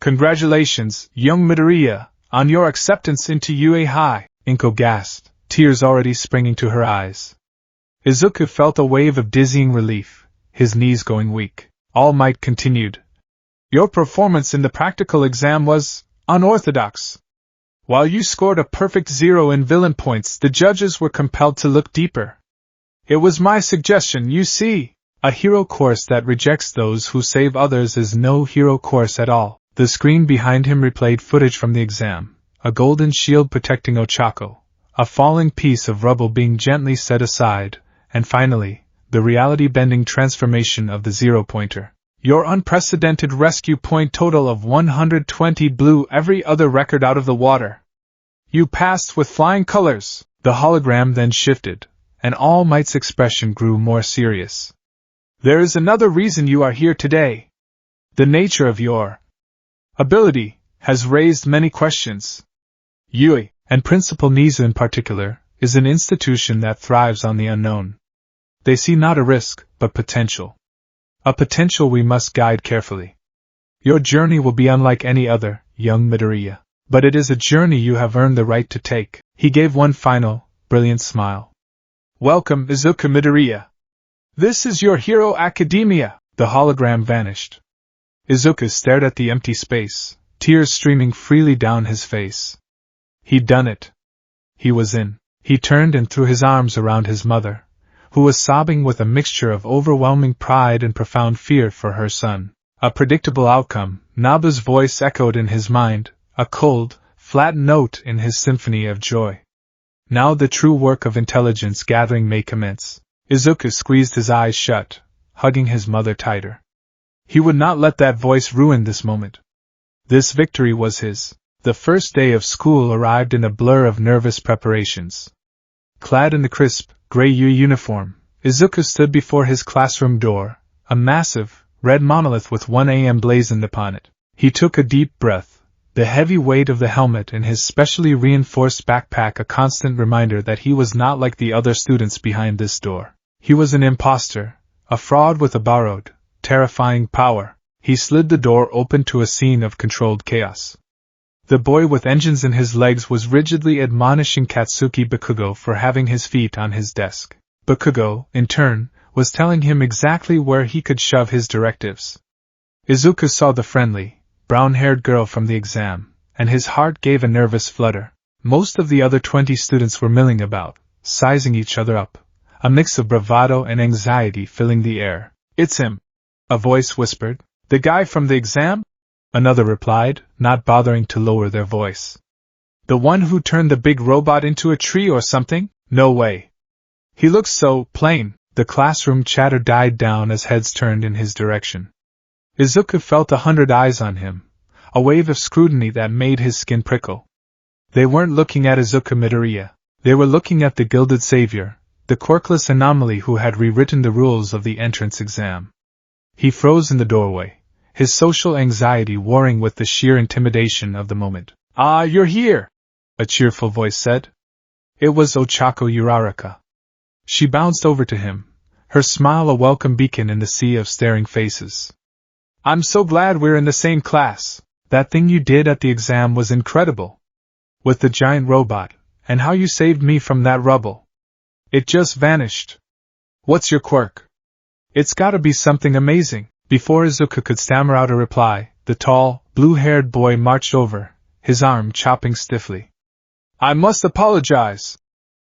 Congratulations, young Midoriya, on your acceptance into UA High!" Inko gasped, tears already springing to her eyes. Izuku felt a wave of dizzying relief, his knees going weak. All Might continued. "Your performance in the practical exam was unorthodox. While you scored a perfect 0 in villain points, the judges were compelled to look deeper. It was my suggestion, you see. A hero course that rejects those who save others is no hero course at all." The screen behind him replayed footage from the exam, a golden shield protecting Ochako, a falling piece of rubble being gently set aside, and finally, the reality-bending transformation of the zero-pointer. Your unprecedented rescue point total of 120 blew every other record out of the water. You passed with flying colors. The hologram then shifted, and All Might's expression grew more serious. There is another reason you are here today. The nature of your ability has raised many questions. Yui, and Principal Nisa in particular, is an institution that thrives on the unknown. They see not a risk, but potential. A potential we must guide carefully. Your journey will be unlike any other, young Midoriya. But it is a journey you have earned the right to take. He gave one final, brilliant smile. Welcome, Izuku Midoriya. This is your hero academia. The hologram vanished. Izuku stared at the empty space, tears streaming freely down his face. He'd done it. He was in. He turned and threw his arms around his mother, who was sobbing with a mixture of overwhelming pride and profound fear for her son. A predictable outcome, Nabu's voice echoed in his mind, a cold, flat note in his symphony of joy. Now the true work of intelligence gathering may commence. Izuku squeezed his eyes shut, hugging his mother tighter. He would not let that voice ruin this moment. This victory was his. The first day of school arrived in a blur of nervous preparations. Clad in the crisp, gray uniform, Izuku stood before his classroom door, a massive, red monolith with 1 a.m. blazoned upon it. He took a deep breath, the heavy weight of the helmet in his specially reinforced backpack a constant reminder that he was not like the other students behind this door. He was an imposter, a fraud with a borrowed, terrifying power. He slid the door open to a scene of controlled chaos. The boy with engines in his legs was rigidly admonishing Katsuki Bakugo for having his feet on his desk. Bakugo, in turn, was telling him exactly where he could shove his directives. Izuku saw the friendly, brown-haired girl from the exam, and his heart gave a nervous flutter. Most of the other 20 students were milling about, sizing each other up, a mix of bravado and anxiety filling the air. It's him, a voice whispered. The guy from the exam? Another replied, not bothering to lower their voice. The one who turned the big robot into a tree or something? No way. He looks so plain. The classroom chatter died down as heads turned in his direction. Izuku felt 100 eyes on him, a wave of scrutiny that made his skin prickle. They weren't looking at Izuku Midoriya. They were looking at the gilded savior, the quirkless anomaly who had rewritten the rules of the entrance exam. He froze in the doorway, his social anxiety warring with the sheer intimidation of the moment. Ah, you're here! A cheerful voice said. It was Ochako Uraraka. She bounced over to him, her smile a welcome beacon in the sea of staring faces. I'm so glad we're in the same class. That thing you did at the exam was incredible. With the giant robot, and how you saved me from that rubble. It just vanished. What's your quirk? It's gotta be something amazing. Before Izuku could stammer out a reply, the tall, blue-haired boy marched over, his arm chopping stiffly. I must apologize,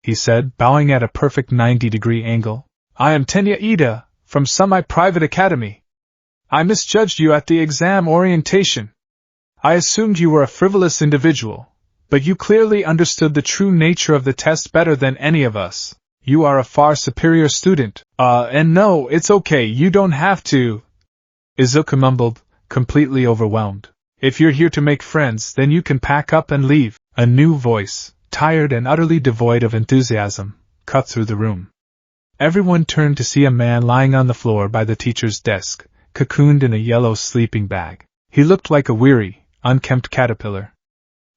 he said, bowing at a perfect 90-degree angle. I am Tenya Ida, from Semi-Private Academy. I misjudged you at the exam orientation. I assumed you were a frivolous individual, but you clearly understood the true nature of the test better than any of us. You are a far superior student. And no, it's okay, you don't have to. Izuku mumbled, completely overwhelmed. If you're here to make friends, then you can pack up and leave. A new voice, tired and utterly devoid of enthusiasm, cut through the room. Everyone turned to see a man lying on the floor by the teacher's desk, cocooned in a yellow sleeping bag. He looked like a weary, unkempt caterpillar.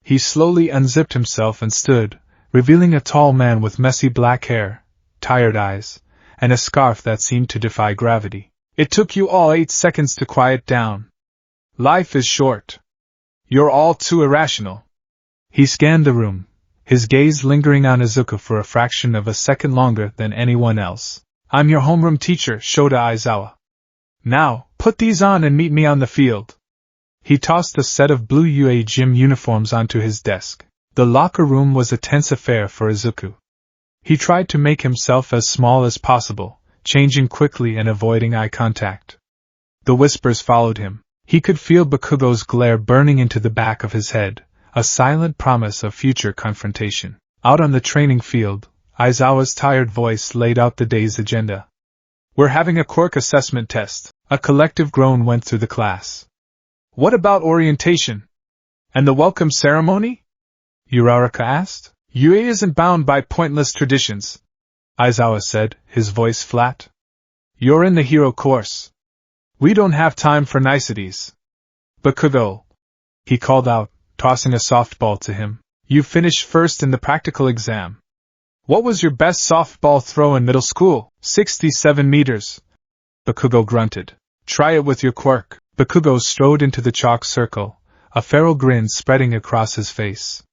He slowly unzipped himself and stood, revealing a tall man with messy black hair, tired eyes, and a scarf that seemed to defy gravity. It took you all 8 seconds to quiet down. Life is short. You're all too irrational. He scanned the room, his gaze lingering on Izuku for a fraction of a second longer than anyone else. I'm your homeroom teacher, Shota Aizawa. Now, put these on and meet me on the field. He tossed a set of blue UA gym uniforms onto his desk. The locker room was a tense affair for Izuku. He tried to make himself as small as possible, changing quickly and avoiding eye contact. The whispers followed him. He could feel Bakugo's glare burning into the back of his head, a silent promise of future confrontation. Out on the training field, Aizawa's tired voice laid out the day's agenda. We're having a quirk assessment test. A collective groan went through the class. What about orientation? And the welcome ceremony? Uraraka asked. Yue isn't bound by pointless traditions, Aizawa said, his voice flat. You're in the hero course. We don't have time for niceties. Bakugo, he called out, tossing a softball to him. You finished first in the practical exam. What was your best softball throw in middle school? 67 meters. Bakugo grunted. Try it with your quirk. Bakugo strode into the chalk circle, a feral grin spreading across his face.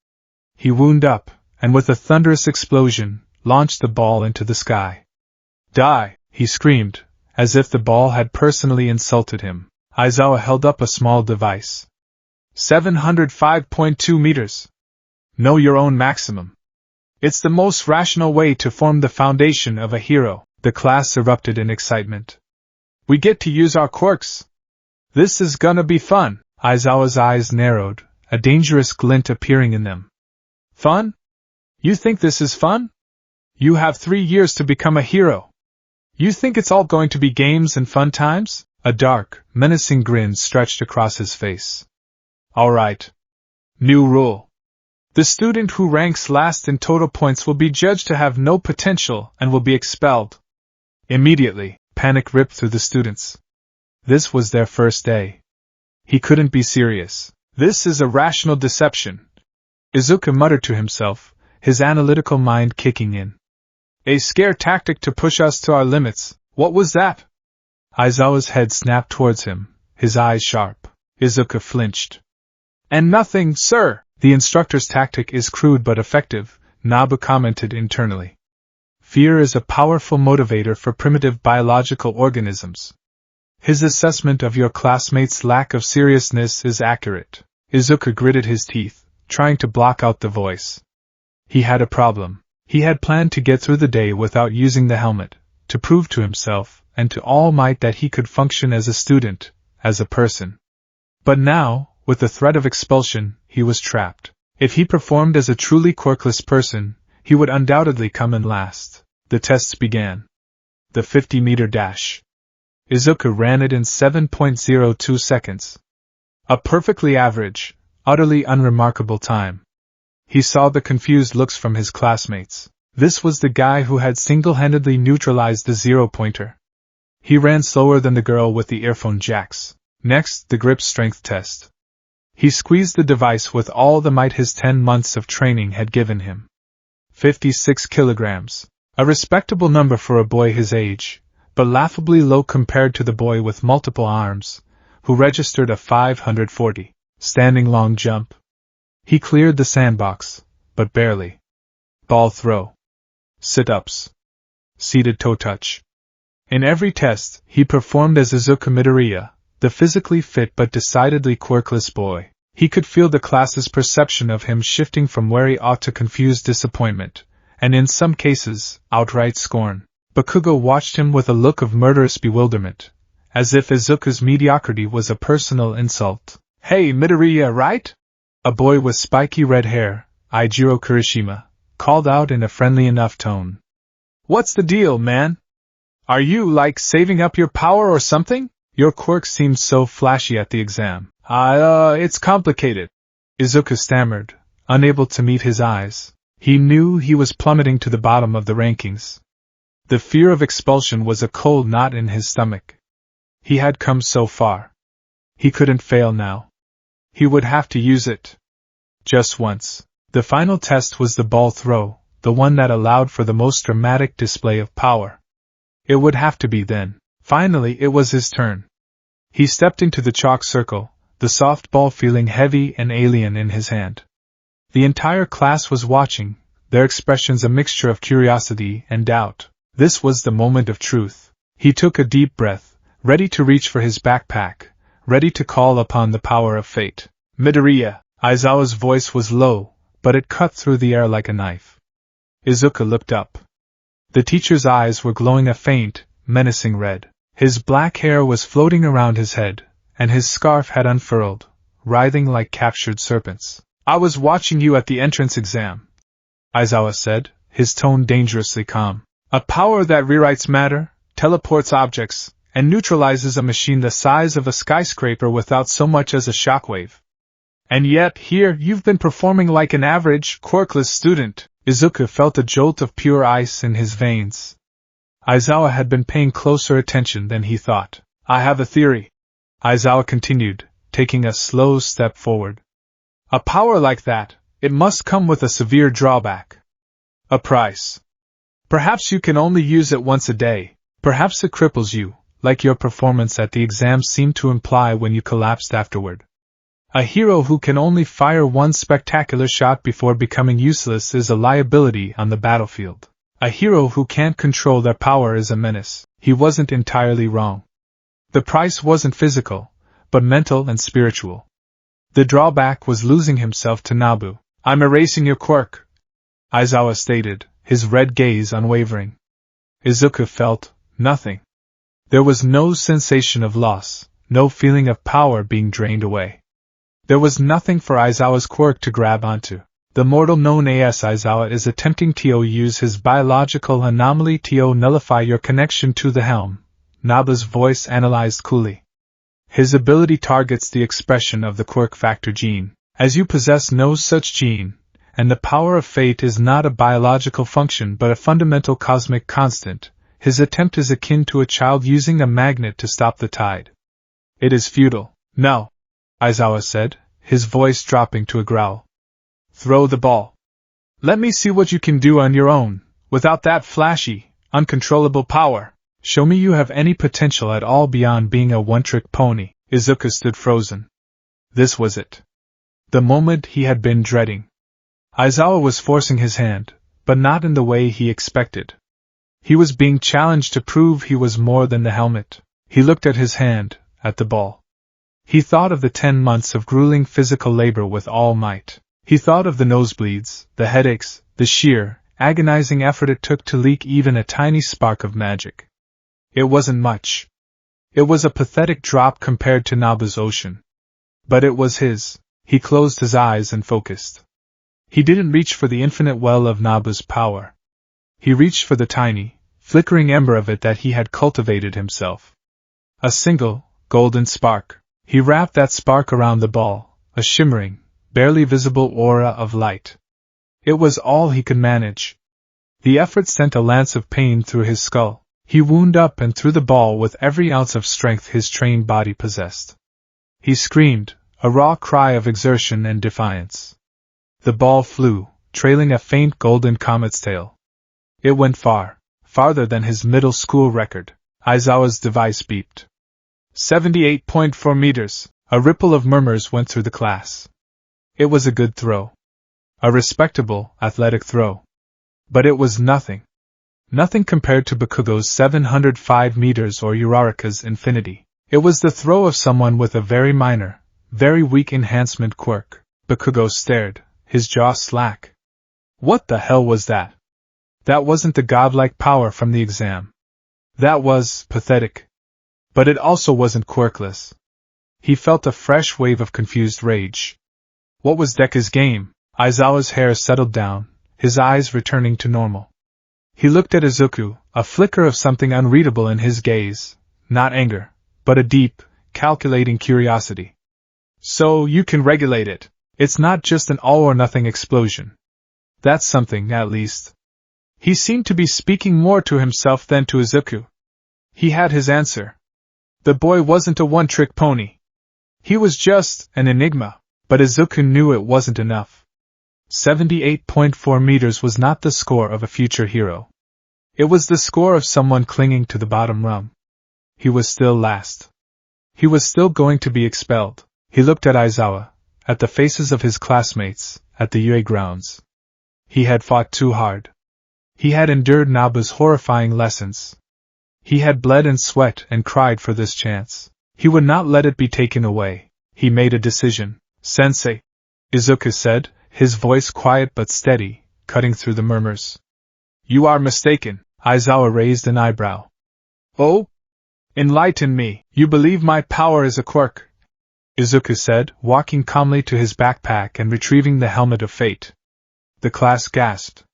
He wound up, and with a thunderous explosion, launched the ball into the sky. Die! He screamed, as if the ball had personally insulted him. Aizawa held up a small device. 705.2 meters. Know your own maximum. It's the most rational way to form the foundation of a hero. The class erupted in excitement. We get to use our quirks. This is gonna be fun. Aizawa's eyes narrowed, a dangerous glint appearing in them. Fun? You think this is fun? You have 3 years to become a hero. You think it's all going to be games and fun times? A dark, menacing grin stretched across his face. All right. New rule. The student who ranks last in total points will be judged to have no potential and will be expelled. Immediately, panic ripped through the students. This was their first day. He couldn't be serious. This is a rational deception. Izuku muttered to himself, his analytical mind kicking in. A scare tactic to push us to our limits. What was that? Aizawa's head snapped towards him, his eyes sharp. Izuku flinched. And nothing, sir. The instructor's tactic is crude but effective, Nabu commented internally. Fear is a powerful motivator for primitive biological organisms. His assessment of your classmates' lack of seriousness is accurate. Izuku gritted his teeth, trying to block out the voice. He had a problem. He had planned to get through the day without using the helmet, to prove to himself and to All Might that he could function as a student, as a person. But now, with the threat of expulsion, he was trapped. If he performed as a truly quirkless person, he would undoubtedly come in last. The tests began. The 50-meter dash. Izuku ran it in 7.02 seconds. A perfectly average, utterly unremarkable time. He saw the confused looks from his classmates. This was the guy who had single-handedly neutralized the zero-pointer. He ran slower than the girl with the earphone jacks. Next, the grip strength test. He squeezed the device with all the might his 10 months of training had given him. 56 kilograms. A respectable number for a boy his age, but laughably low compared to the boy with multiple arms, who registered a 540 standing long jump. He cleared the sandbox, but barely. Ball throw. Sit-ups. Seated toe touch. In every test, he performed as Izuku Midoriya, the physically fit but decidedly quirkless boy. He could feel the class's perception of him shifting from wary awe to confused disappointment, and in some cases, outright scorn. Bakugo watched him with a look of murderous bewilderment, as if Izuku's mediocrity was a personal insult. Hey, Midoriya, right? A boy with spiky red hair, Eijiro Kirishima, called out in a friendly enough tone. What's the deal, man? Are you, like, saving up your power or something? Your quirk seemed so flashy at the exam. It's complicated. Izuku stammered, unable to meet his eyes. He knew he was plummeting to the bottom of the rankings. The fear of expulsion was a cold knot in his stomach. He had come so far. He couldn't fail now. He would have to use it. Just once. The final test was the ball throw, the one that allowed for the most dramatic display of power. It would have to be then. Finally, it was his turn. He stepped into the chalk circle, the soft ball feeling heavy and alien in his hand. The entire class was watching, their expressions a mixture of curiosity and doubt. This was the moment of truth. He took a deep breath, ready to reach for his backpack, ready to call upon the power of fate. Midoriya. Aizawa's voice was low, but it cut through the air like a knife. Izuku looked up. The teacher's eyes were glowing a faint, menacing red. His black hair was floating around his head, and his scarf had unfurled, writhing like captured serpents. I was watching you at the entrance exam. Aizawa said, his tone dangerously calm. A power that rewrites matter, teleports objects, and neutralizes a machine the size of a skyscraper without so much as a shockwave. And yet, here, you've been performing like an average, quirkless student. Izuku felt a jolt of pure ice in his veins. Aizawa had been paying closer attention than he thought. I have a theory, Aizawa continued, taking a slow step forward. A power like that, it must come with a severe drawback. A price. Perhaps you can only use it once a day, perhaps it cripples you, like your performance at the exam seemed to imply when you collapsed afterward. A hero who can only fire one spectacular shot before becoming useless is a liability on the battlefield. A hero who can't control their power is a menace. He wasn't entirely wrong. The price wasn't physical, but mental and spiritual. The drawback was losing himself to Nabu. I'm erasing your quirk, Aizawa stated, his red gaze unwavering. Izuku felt nothing. There was no sensation of loss, no feeling of power being drained away. There was nothing for Aizawa's quirk to grab onto. The mortal known as Aizawa is attempting to use his biological anomaly to nullify your connection to the helm, Nabu's voice analyzed coolly. His ability targets the expression of the quirk factor gene, as you possess no such gene, and the power of fate is not a biological function but a fundamental cosmic constant. His attempt is akin to a child using a magnet to stop the tide. It is futile. No, Aizawa said, his voice dropping to a growl. Throw the ball. Let me see what you can do on your own, without that flashy, uncontrollable power. Show me you have any potential at all beyond being a one-trick pony. Izuku stood frozen. This was it. The moment he had been dreading. Aizawa was forcing his hand, but not in the way he expected. He was being challenged to prove he was more than the helmet. He looked at his hand, at the ball. He thought of the 10 months of grueling physical labor with all might. He thought of the nosebleeds, the headaches, the sheer, agonizing effort it took to leak even a tiny spark of magic. It wasn't much. It was a pathetic drop compared to Nabu's ocean. But it was his. He closed his eyes and focused. He didn't reach for the infinite well of Nabu's power. He reached for the tiny, flickering ember of it that he had cultivated himself. A single, golden spark. He wrapped that spark around the ball, a shimmering, barely visible aura of light. It was all he could manage. The effort sent a lance of pain through his skull. He wound up and threw the ball with every ounce of strength his trained body possessed. He screamed, a raw cry of exertion and defiance. The ball flew, trailing a faint golden comet's tail. It went far, farther than his middle school record. Aizawa's device beeped. 78.4 meters. A ripple of murmurs went through the class. It was a good throw. A respectable, athletic throw. But it was nothing. Nothing compared to Bakugo's 705 meters or Uraraka's infinity. It was the throw of someone with a very minor, very weak enhancement quirk. Bakugo stared, his jaw slack. What the hell was that? That wasn't the godlike power from the exam. That was pathetic. But it also wasn't quirkless. He felt a fresh wave of confused rage. What was Deku's game? Aizawa's hair settled down, his eyes returning to normal. He looked at Izuku, a flicker of something unreadable in his gaze, not anger, but a deep, calculating curiosity. So you can regulate it. It's not just an all-or-nothing explosion. That's something, at least. He seemed to be speaking more to himself than to Izuku. He had his answer. The boy wasn't a one-trick pony. He was just an enigma, but Izuku knew it wasn't enough. 78.4 meters was not the score of a future hero. It was the score of someone clinging to the bottom rung. He was still last. He was still going to be expelled. He looked at Aizawa, at the faces of his classmates, at the UA grounds. He had fought too hard. He had endured Nabu's horrifying lessons. He had bled and sweat and cried for this chance. He would not let it be taken away. He made a decision. Sensei, Izuku said, his voice quiet but steady, cutting through the murmurs. You are mistaken. Aizawa raised an eyebrow. Oh? Enlighten me. You believe my power is a quirk, Izuku said, walking calmly to his backpack and retrieving the helmet of fate. The class gasped.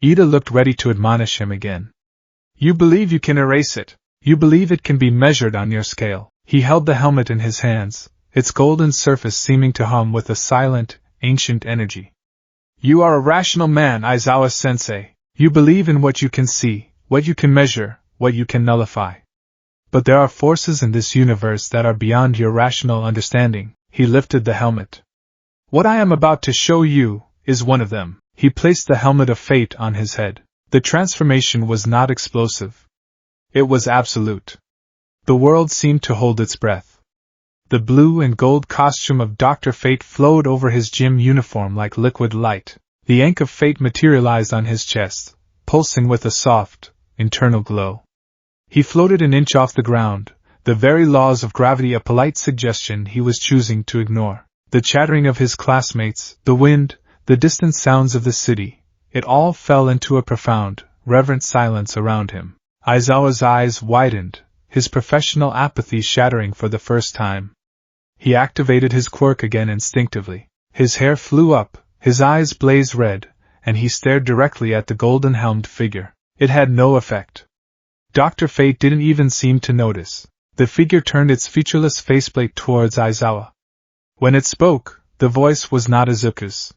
Ida looked ready to admonish him again. You believe you can erase it. You believe it can be measured on your scale. He held the helmet in his hands, its golden surface seeming to hum with a silent, ancient energy. You are a rational man, Aizawa-sensei. You believe in what you can see, what you can measure, what you can nullify. But there are forces in this universe that are beyond your rational understanding. He lifted the helmet. What I am about to show you is one of them. He placed the helmet of fate on his head. The transformation was not explosive. It was absolute. The world seemed to hold its breath. The blue and gold costume of Dr. Fate flowed over his gym uniform like liquid light. The ink of fate materialized on his chest, pulsing with a soft, internal glow. He floated an inch off the ground, the very laws of gravity a polite suggestion he was choosing to ignore. The chattering of his classmates, the wind, the distant sounds of the city, it all fell into a profound, reverent silence around him. Aizawa's eyes widened, his professional apathy shattering for the first time. He activated his quirk again instinctively. His hair flew up, his eyes blazed red, and he stared directly at the golden-helmed figure. It had no effect. Dr. Fate didn't even seem to notice. The figure turned its featureless faceplate towards Aizawa. When it spoke, the voice was not Izuku's.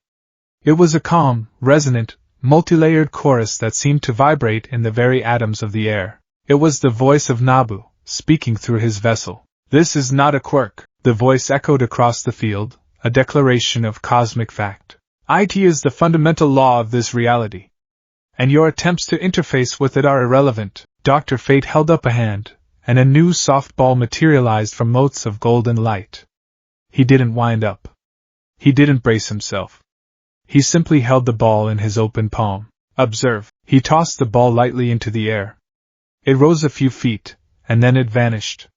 It was a calm, resonant, multi-layered chorus that seemed to vibrate in the very atoms of the air. It was the voice of Nabu, speaking through his vessel. This is not a quirk, the voice echoed across the field, a declaration of cosmic fact. It is the fundamental law of this reality. And your attempts to interface with it are irrelevant. Dr. Fate held up a hand, and a new soft ball materialized from motes of golden light. He didn't wind up. He didn't brace himself. He simply held the ball in his open palm. Observe. He tossed the ball lightly into the air. It rose a few feet, and then it vanished.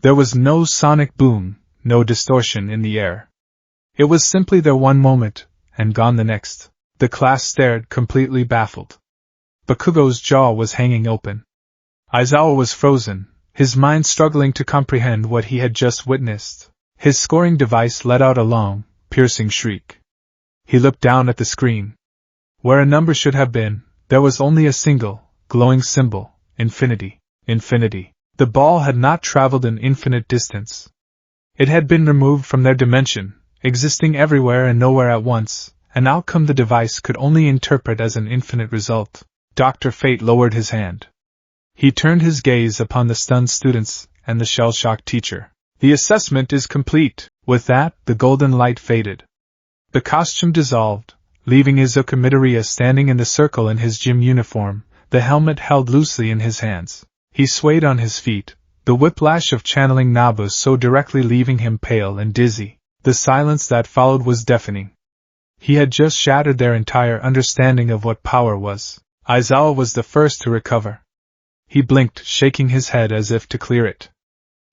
There was no sonic boom, no distortion in the air. It was simply there one moment, and gone the next. The class stared, completely baffled. Bakugo's jaw was hanging open. Aizawa was frozen, his mind struggling to comprehend what he had just witnessed. His scoring device let out a long, piercing shriek. He looked down at the screen. Where a number should have been, there was only a single, glowing symbol, infinity. Infinity. The ball had not traveled an infinite distance. It had been removed from their dimension, existing everywhere and nowhere at once, an outcome the device could only interpret as an infinite result. Dr. Fate lowered his hand. He turned his gaze upon the stunned students and the shell-shocked teacher. The assessment is complete. With that, the golden light faded. The costume dissolved, leaving Izuku Midoriya standing in the circle in his gym uniform, the helmet held loosely in his hands. He swayed on his feet, the whiplash of channeling Nabu so directly leaving him pale and dizzy. The silence that followed was deafening. He had just shattered their entire understanding of what power was. Aizawa was the first to recover. He blinked, shaking his head as if to clear it.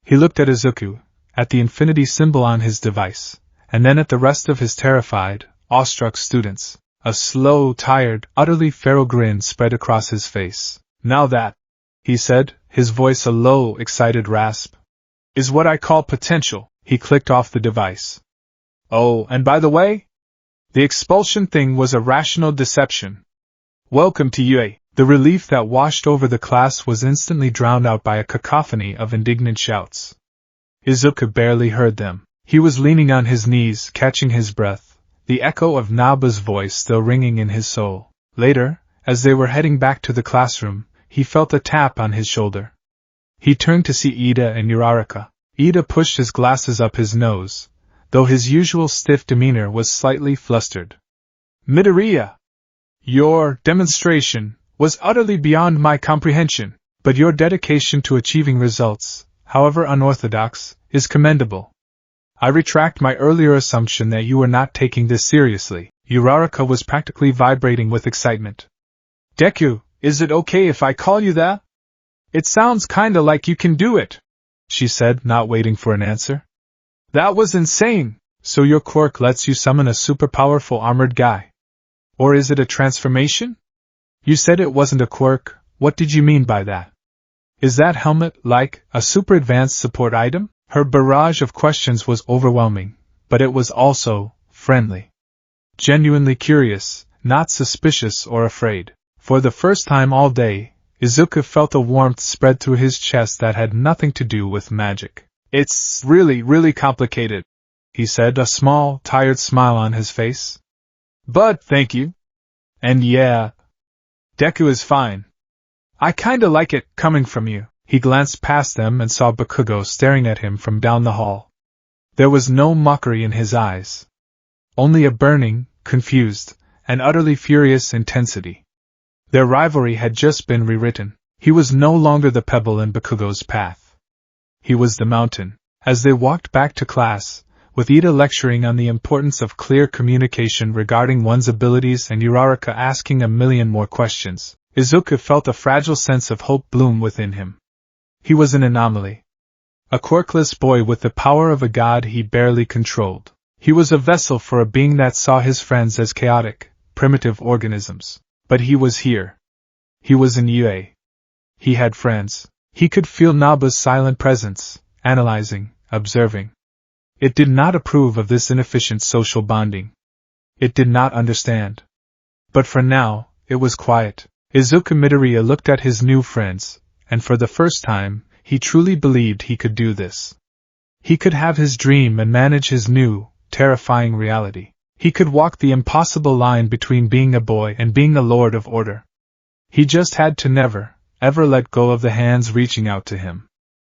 He looked at Izuku, at the infinity symbol on his device, and then at the rest of his terrified, awestruck students. A slow, tired, utterly feral grin spread across his face. Now that, he said, his voice a low, excited rasp, is what I call potential. He clicked off the device. Oh, and by the way, the expulsion thing was a rational deception. Welcome to UA. The relief that washed over the class was instantly drowned out by a cacophony of indignant shouts. Izuku barely heard them. He was leaning on his knees, catching his breath, the echo of Nabu's voice still ringing in his soul. Later, as they were heading back to the classroom, he felt a tap on his shoulder. He turned to see Ida and Uraraka. Ida pushed his glasses up his nose, though his usual stiff demeanor was slightly flustered. Midoriya! Your demonstration was utterly beyond my comprehension, but your dedication to achieving results, however unorthodox, is commendable. I retract my earlier assumption that you were not taking this seriously. Uraraka was practically vibrating with excitement. Deku, is it okay if I call you that? It sounds kinda like you can do it, she said, not waiting for an answer. That was insane. So your quirk lets you summon a super powerful armored guy. Or is it a transformation? You said it wasn't a quirk. What did you mean by that? Is that helmet, like, a super advanced support item? Her barrage of questions was overwhelming, but it was also friendly. Genuinely curious, not suspicious or afraid. For the first time all day, Izuku felt a warmth spread through his chest that had nothing to do with magic. "It's really complicated," he said, a small, tired smile on his face. "But thank you. And yeah, Deku is fine. I kinda like it, coming from you." He glanced past them and saw Bakugo staring at him from down the hall. There was no mockery in his eyes. Only a burning, confused, and utterly furious intensity. Their rivalry had just been rewritten. He was no longer the pebble in Bakugo's path. He was the mountain. As they walked back to class, with Ida lecturing on the importance of clear communication regarding one's abilities and Uraraka asking a million more questions, Izuku felt a fragile sense of hope bloom within him. He was an anomaly. A quirkless boy with the power of a god he barely controlled. He was a vessel for a being that saw his friends as chaotic, primitive organisms. But he was here. He was in UA. He had friends. He could feel Nabu's silent presence, analyzing, observing. It did not approve of this inefficient social bonding. It did not understand. But for now, it was quiet. Izuku Midoriya looked at his new friends, and for the first time, he truly believed he could do this. He could have his dream and manage his new, terrifying reality. He could walk the impossible line between being a boy and being a lord of order. He just had to never, ever let go of the hands reaching out to him.